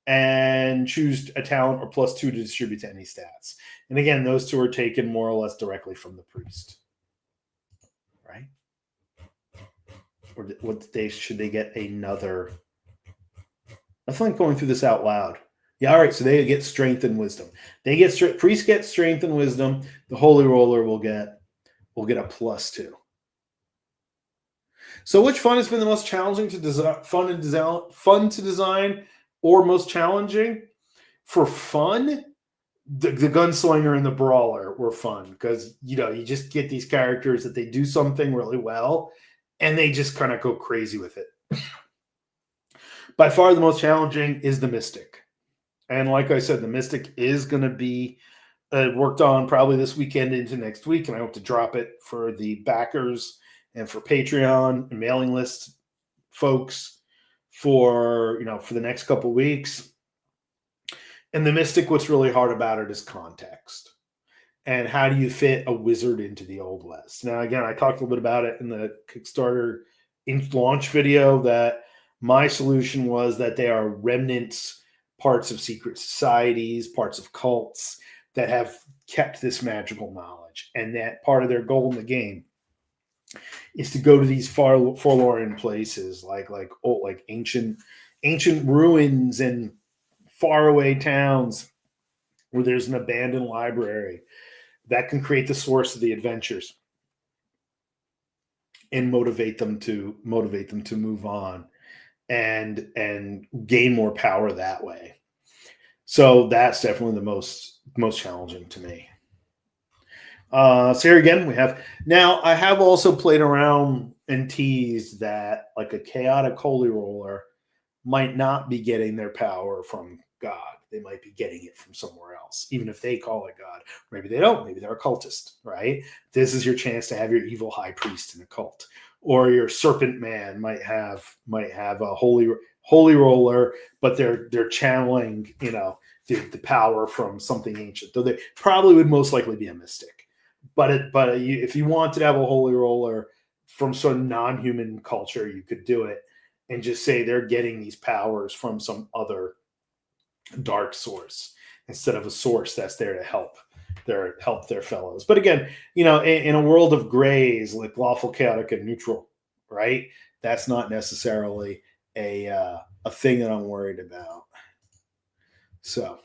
and choose a talent or +2 to distribute to any stats. And again, those 2 are taken more or less directly from the priest, right? Or should they get another? I feel like going through this out loud. Yeah, all right. So they get strength and wisdom. Priest gets strength and wisdom. The Holy Roller will get a +2. So which fun has been the most challenging to design? Fun to design, or most challenging? For fun, the gunslinger and the brawler were fun, because you just get these characters that they do something really well, and they just kind of go crazy with it. By far the most challenging is the Mystic. And like I said, the Mystic is going to be worked on probably this weekend into next week, and I hope to drop it for the backers and for Patreon and mailing list folks for the next couple weeks. And the Mystic, what's really hard about it is context. And how do you fit a wizard into the Old West? Now, again, I talked a little bit about it in the Kickstarter launch video, that my solution was that they are remnants, parts of secret societies, parts of cults that have kept this magical knowledge. And that part of their goal in the game is to go to these forlorn places, like ancient ruins and faraway towns where there's an abandoned library that can create the source of the adventures and motivate them to move on and gain more power that way. So that's definitely the most challenging to me. So here again, we have, now I have also played around and teased that like a chaotic Holy Roller might not be getting their power from God. They might be getting it from somewhere else, even if they call it God. Maybe they don't. Maybe they're a cultist, right? This is your chance to have your evil high priest in a cult. Or your serpent man might have a holy roller, but they're channeling, the power from something ancient. Though they probably would most likely be a mystic. But if you wanted to have a holy roller from some non-human culture, you could do it and just say they're getting these powers from some other dark source instead of a source that's there to help their fellows. But again, in a world of grays like lawful, chaotic, and neutral, right? That's not necessarily a thing that I'm worried about. So,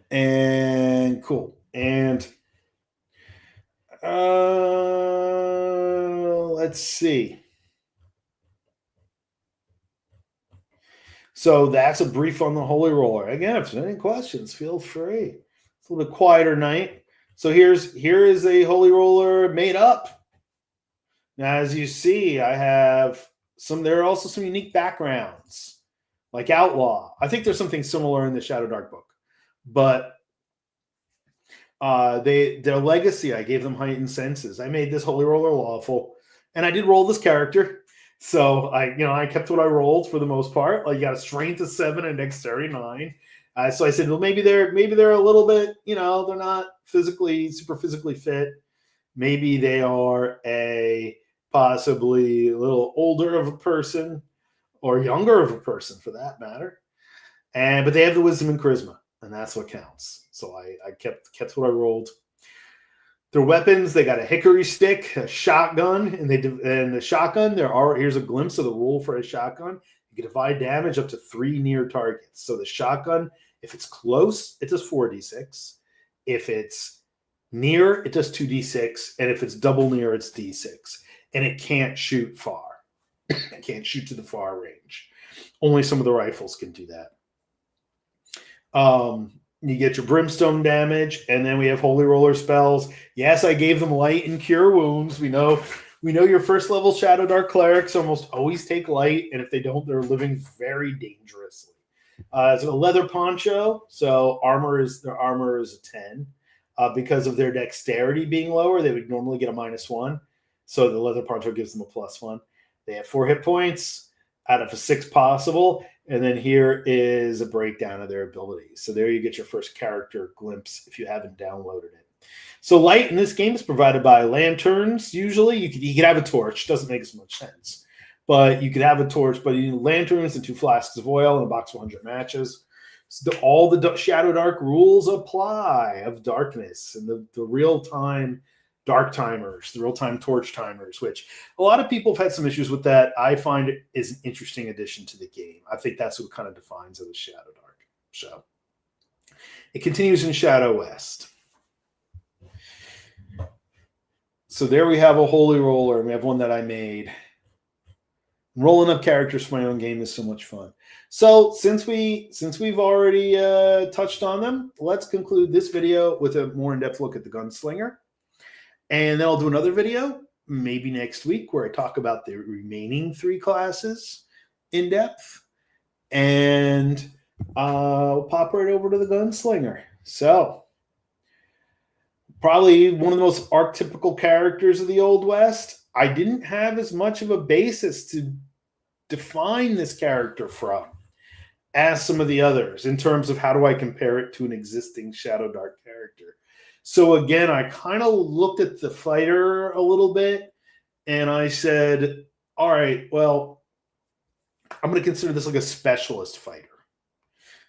and cool. And let's see. So that's a brief on the Holy Roller. Again, if there's any questions, feel free. It's a little bit quieter night. So here is a Holy Roller made up. Now, as you see, there are also some unique backgrounds, like Outlaw. I think there's something similar in the ShadowDark book. But their legacy, I gave them heightened senses. I made this Holy Roller lawful, and I did roll this character. So I kept what I rolled for the most part. Like, you got a strength of 7 and dexterity 9. So I said, well, maybe they're a little bit, they're not super physically fit. Maybe they are possibly a little older of a person, or younger of a person for that matter. But they have the wisdom and charisma, and that's what counts. So I kept what I rolled. Their weapons, they got a hickory stick, a shotgun, and the shotgun, here's a glimpse of the rule for a shotgun. You can divide damage up to 3 near targets. So the shotgun, if it's close, it does 4d6. If it's near, it does 2d6. And if it's double near, it's d6. And it can't shoot far. It can't shoot to the far range. Only some of the rifles can do that. You get your brimstone damage, and then we have holy roller spells. Yes, I gave them light and cure wounds. We know your first level ShadowDark clerics almost always take light, and if they don't, they're living very dangerously. It's a leather poncho, so their armor is a 10. Because of their dexterity being lower, they would normally get a -1. So the leather poncho gives them a +1. They have 4 hit points out of a 6 possible. And then here is a breakdown of their abilities. So there you get your first character glimpse if you haven't downloaded it. So light in this game is provided by lanterns. Usually you could have a torch. Doesn't make as much sense. But you could have a torch, but you need lanterns and 2 flasks of oil and a box of 100 matches. So all the ShadowDark rules apply of darkness and the real-time dark timers, the real-time torch timers, which a lot of people have had some issues with that. I find it is an interesting addition to the game. I think that's what kind of defines it as ShadowDark. So it continues in ShadowWest. So there we have a holy roller, and we have one that I made. Rolling up characters for my own game is so much fun. So since we've already touched on them, let's conclude this video with a more in-depth look at the gunslinger. And then I'll do another video, maybe next week, where I talk about the remaining 3 classes in depth. And I'll pop right over to the gunslinger. So probably one of the most archetypical characters of the Old West. I didn't have as much of a basis to define this character from as some of the others in terms of how do I compare it to an existing ShadowDark character. So again, I kind of looked at the fighter a little bit and I said, all right, well, I'm going to consider this like a specialist fighter.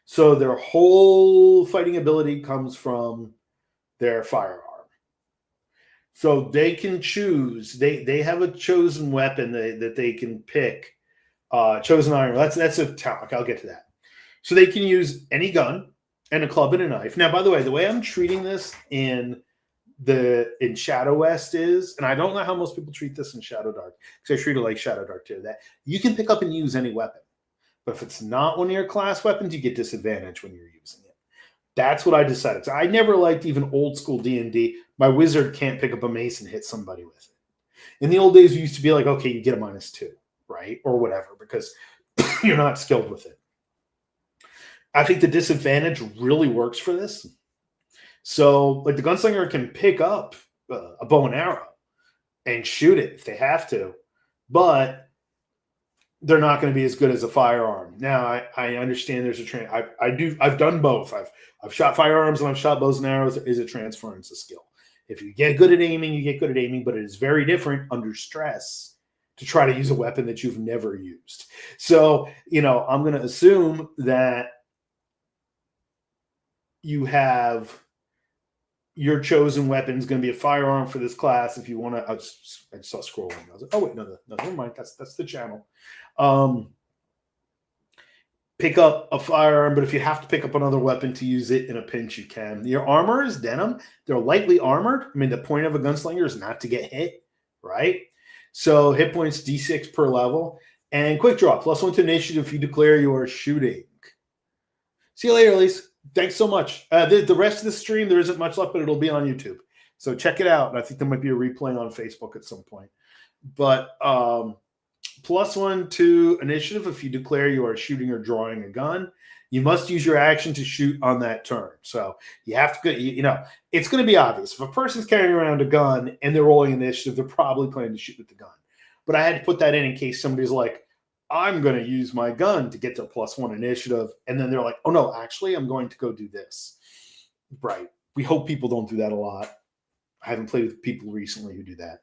So their whole fighting ability comes from their firearm. So they can choose. They have a chosen weapon that they can pick. Chosen iron. That's a talent. I'll get to that. So they can use any gun and a club and a knife. Now, by the way, the way I'm treating this in ShadowWest is, and I don't know how most people treat this in ShadowDark, because I treat it like ShadowDark too, that you can pick up and use any weapon. But if it's not one of your class weapons, you get disadvantage when you're using it. That's what I decided. So I never liked even old school D&D. My wizard can't pick up a mace and hit somebody with it. In the old days, we used to be like, okay, you get a -2, right? Or whatever, because you're not skilled with it. I think the disadvantage really works for this. So like the gunslinger can pick up a bow and arrow and shoot it if they have to, but they're not going to be as good as a firearm. Now I understand there's I've done both. I've shot firearms and I've shot bows and arrows. There is a transference of skill. If you get good at aiming, you get good at aiming, but it is very different under stress to try to use a weapon that you've never used. So, I'm going to assume that you have your chosen weapon is going to be a firearm for this class. If you want to, I just saw scrolling. I was like, oh wait, no, never mind. That's the channel. Pick up a firearm, but if you have to pick up another weapon to use it in a pinch, you can. Your armor is denim. They're lightly armored. I mean, the point of a gunslinger is not to get hit, right? So hit points D6 per level. And quick draw, +1 to initiative if you declare you are shooting. See you later, Elise. Thanks so much. The rest of the stream, there isn't much left, but it'll be on YouTube. So check it out. And I think there might be a replay on Facebook at some point. But +1 to initiative if you declare you are shooting or drawing a gun. You must use your action to shoot on that turn. So you have to, it's going to be obvious. If a person's carrying around a gun and they're rolling initiative, they're probably planning to shoot with the gun. But I had to put that in case somebody's like, I'm going to use my gun to get to +1 initiative. And then they're like, oh no, actually, I'm going to go do this. Right. We hope people don't do that a lot. I haven't played with people recently who do that.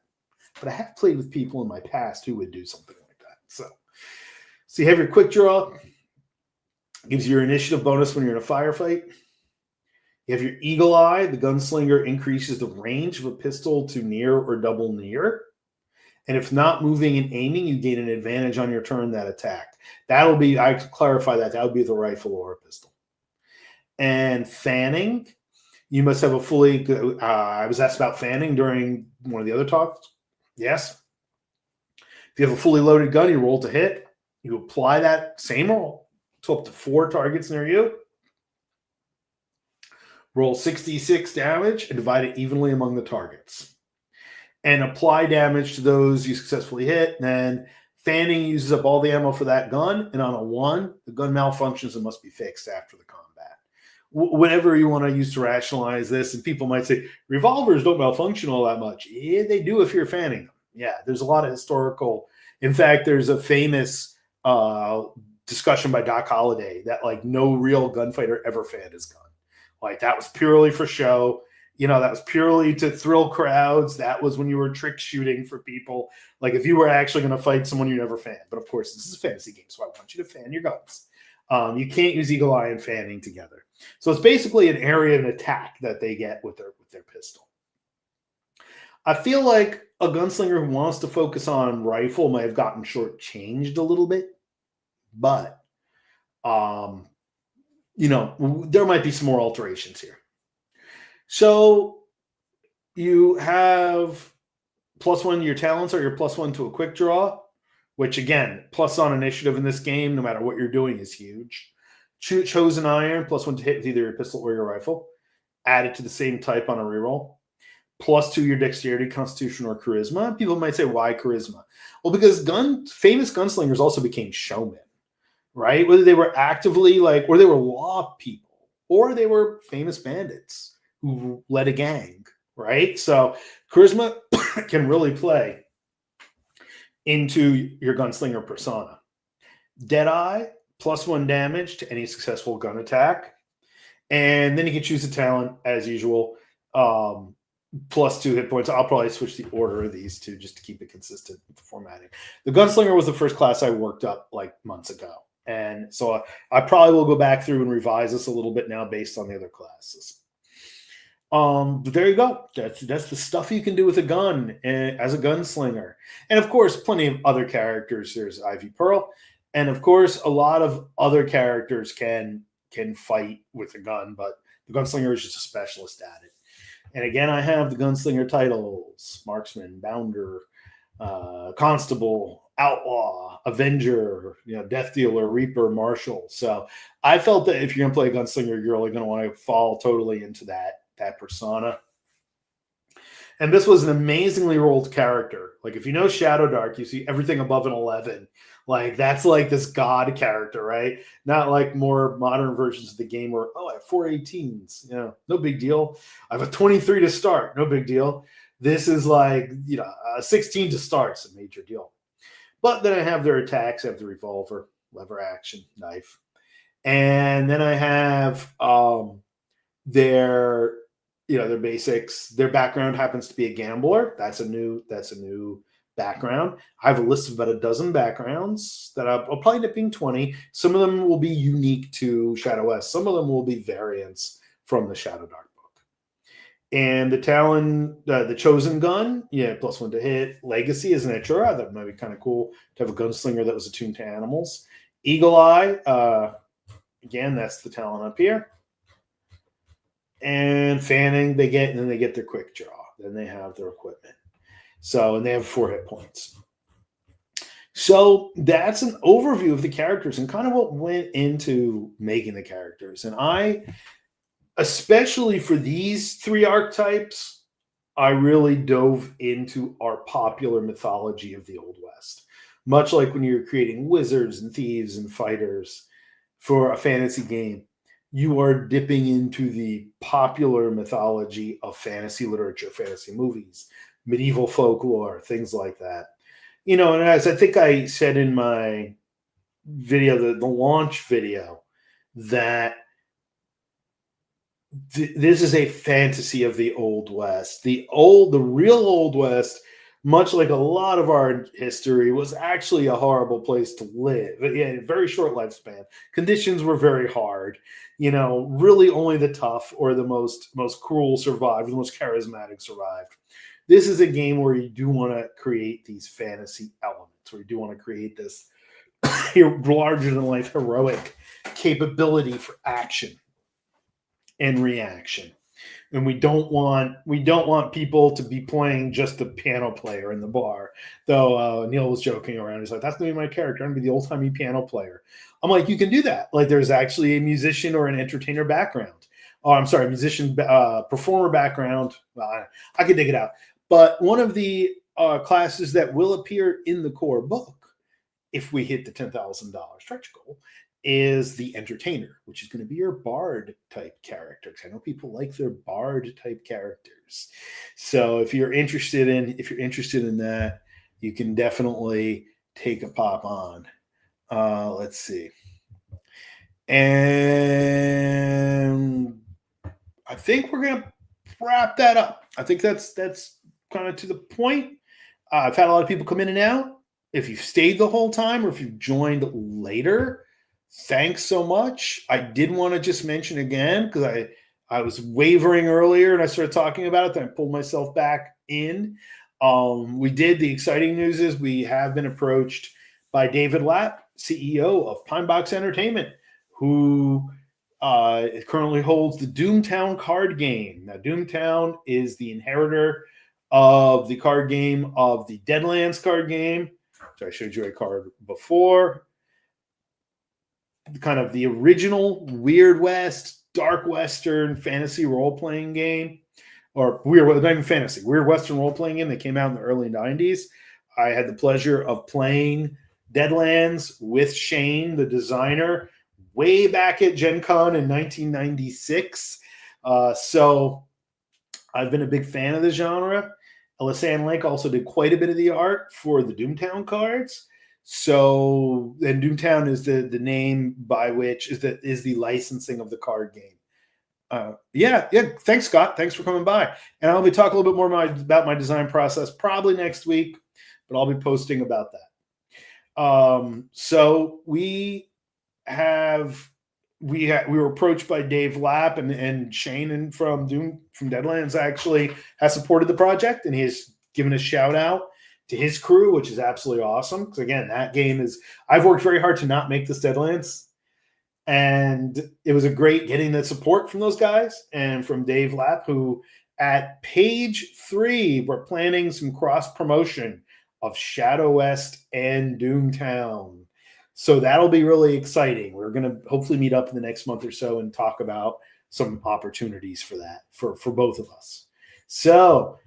But I have played with people in my past who would do something like that. So you have your quick draw. Gives you your initiative bonus when you're in a firefight. You have your eagle eye. The gunslinger increases the range of a pistol to near or double near. And if not moving and aiming, you gain an advantage on your turn that attack. That'll be, I clarify that would be with a rifle or a pistol. And fanning, you must have a fully, I was asked about fanning during one of the other talks. Yes. If you have a fully loaded gun, you roll to hit. You apply that same roll to up to 4 targets near you. Roll 66 damage and divide it evenly among the targets. And apply damage to those you successfully hit. And then fanning uses up all the ammo for that gun. And on a 1, the gun malfunctions and must be fixed after the combat. Whatever you want to use to rationalize this. And people might say, revolvers don't malfunction all that much. Yeah, they do if you're fanning them. Yeah, there's a lot of historical. In fact, there's a famous discussion by Doc Holliday that like no real gunfighter ever fanned his gun. Like that was purely for show. That was purely to thrill crowds. That was when you were trick shooting for people. Like if you were actually going to fight someone you never fanned. But of course, this is a fantasy game, so I want you to fan your guns. You can't use eagle eye and fanning together. So it's basically an area of attack that they get with their pistol. I feel like a gunslinger who wants to focus on rifle might have gotten shortchanged a little bit, but there might be some more alterations here. So you have +1 to your talents or your +1 to a quick draw, which again, plus on initiative in this game, no matter what you're doing, is huge. Chosen iron, +1 to hit with either your pistol or your rifle. Add it to the same type on a reroll. +2 your dexterity, constitution, or charisma. People might say, why charisma? Well, because famous gunslingers also became showmen, right? Whether they were actively or they were law people, or they were famous bandits who led a gang, right? So charisma can really play into your gunslinger persona. Deadeye, +1 damage to any successful gun attack. And then you can choose a talent as usual. +2 hit points. I'll probably switch the order of these two just to keep it consistent with the formatting. The gunslinger was the first class I worked up like months ago. And so I probably will go back through and revise this a little bit now based on the other classes. But there you go. That's the stuff you can do with a gun as a gunslinger. And of course, plenty of other characters. There's Ivy Pearl. And of course, a lot of other characters can fight with a gun, but the gunslinger is just a specialist at it. And again, I have the gunslinger titles: Marksman, Bounder, Constable, Outlaw, Avenger, Death Dealer, Reaper, Marshal. So I felt that if you're going to play a gunslinger, you're only going to want to fall totally into that persona. And this was an amazingly rolled character. Like if you know ShadowDark, you see everything above an 11. Like that's like this god character, right? Not like more modern versions of the game where, I have 4 18s. No big deal. I have a 23 to start. No big deal. This is like, a 16 to start. It's a major deal. But then I have their attacks. I have the revolver, lever action, knife. And then I have their basics. Their background happens to be a gambler. That's a new background. I have a list of about a dozen backgrounds that I'll probably end up being 20. Some of them will be unique to ShadowWest. Some of them will be variants from the ShadowDark book. And the talent, the chosen gun, +1 to hit. Legacy is an Natura. That might be kind of cool to have a gunslinger that was attuned to animals. Eagle Eye, again, that's the talent up here. And fanning, they get their quick draw. Then they have their equipment. So, and they have 4 hit points. So that's an overview of the characters and kind of what went into making the characters. And I, especially for these 3 archetypes, I really dove into our popular mythology of the Old West. Much like when you're creating wizards and thieves and fighters for a fantasy game, you are dipping into the popular mythology of fantasy literature, fantasy movies, medieval folklore, things like that. And as I think I said in my video, the launch video, that this is a fantasy of the Old West. The real Old West, much like a lot of our history, was actually a horrible place to live. A very short lifespan. Conditions were very hard. Really only the tough or the most cruel survived, the most charismatic survived. This is a game where you do want to create these fantasy elements, where you do want to create this larger-than-life heroic capability for action and reaction. And we don't want people to be playing just the piano player in the bar. Though Neil was joking around. He's like, that's gonna be my character. I'm gonna be the old-timey piano player. I'm like, you can do that. Like, there's actually a musician or an entertainer background. Oh, I'm sorry, musician, performer background. I could dig it out. But one of the classes that will appear in the core book, if we hit the $10,000 stretch goal, is the entertainer, which is going to be your bard type character. Because I know people like their bard type characters. So if you're interested in that, you can definitely take a pop on. Let's see. And I think we're going to wrap that up. I think that's kind of to the point. I've had a lot of people come in and out. If you've stayed the whole time or if you've joined later, thanks so much. I did want to just mention again, because I was wavering earlier and I started talking about it, then I pulled myself back in. The exciting news is we have been approached by David Lapp, CEO of Pinebox Entertainment, who currently holds the Doomtown card game. Now, Doomtown is the inheritor of the card game of the Deadlands card game. So I showed you a card before. Kind of the original Weird West, Dark Western fantasy role-playing game. Or not even fantasy, Weird Western role-playing game that came out in the early 90s. I had the pleasure of playing Deadlands with Shane, the designer, way back at Gen Con in 1996. So I've been a big fan of the genre. Alisane Lake also did quite a bit of the art for the Doomtown cards. So, and Doomtown is the name by which is the licensing of the card game. Yeah. Thanks, Scott. Thanks for coming by. And I'll be talking a little bit more about my design process probably next week, but I'll be posting about that. So we were approached by Dave Lapp, and Shane from Deadlands actually has supported the project, and he has given a shout out to his crew, which is absolutely awesome. Because again, that game is, I've worked very hard to not make this Deadlands, and it was a great getting that support from those guys and from Dave Lapp, who at page 3, we're planning some cross promotion of ShadowWest and Doomtown. So that'll be really exciting. We're going to hopefully meet up in the next month or so and talk about some opportunities for that for both of us. So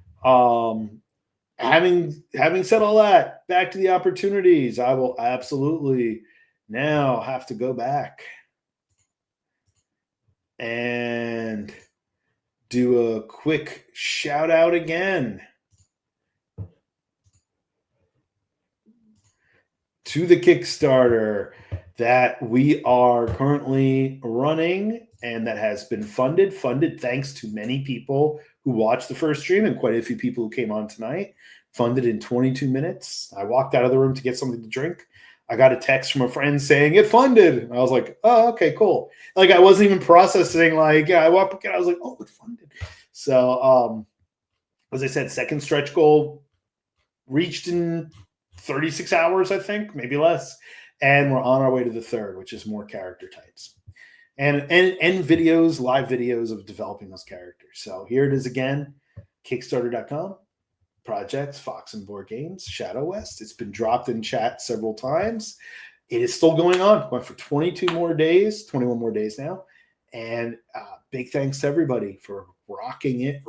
having said all that, back to the opportunities. I will absolutely now have to go back and do a quick shout out again to the Kickstarter that we are currently running and that has been funded thanks to many people who watched the first stream and quite a few people who came on tonight. Funded in 22 minutes. I walked out of the room to get something to drink. I got a text from a friend saying it funded. And I was like, oh, okay, cool. Like, I wasn't even processing. Like, I walked in, I was like, oh, it funded. So, as I said, second stretch goal reached in 36 hours, I think, maybe less. And we're on our way to the third, which is more character types. And videos, live videos of developing those characters. So here it is again, Kickstarter.com. Projects, Fox and Board Games, ShadowWest. It's been dropped in chat several times. It is still going on, going for 22 more days, 21 more days now. And big thanks to everybody for rocking it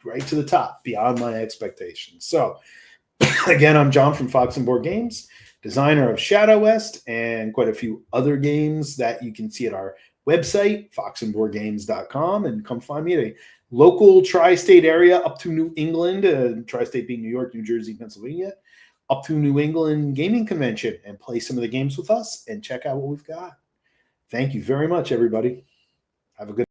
right to the top, beyond my expectations. So again, I'm John from Fox and Board Games, designer of ShadowWest and quite a few other games that you can see at our website, foxandboardgames.com, and come find me at a local tri-state area up to New England, tri-state being New York, New Jersey, Pennsylvania, up to New England Gaming Convention and play some of the games with us and check out what we've got. Thank you very much, everybody. Have a good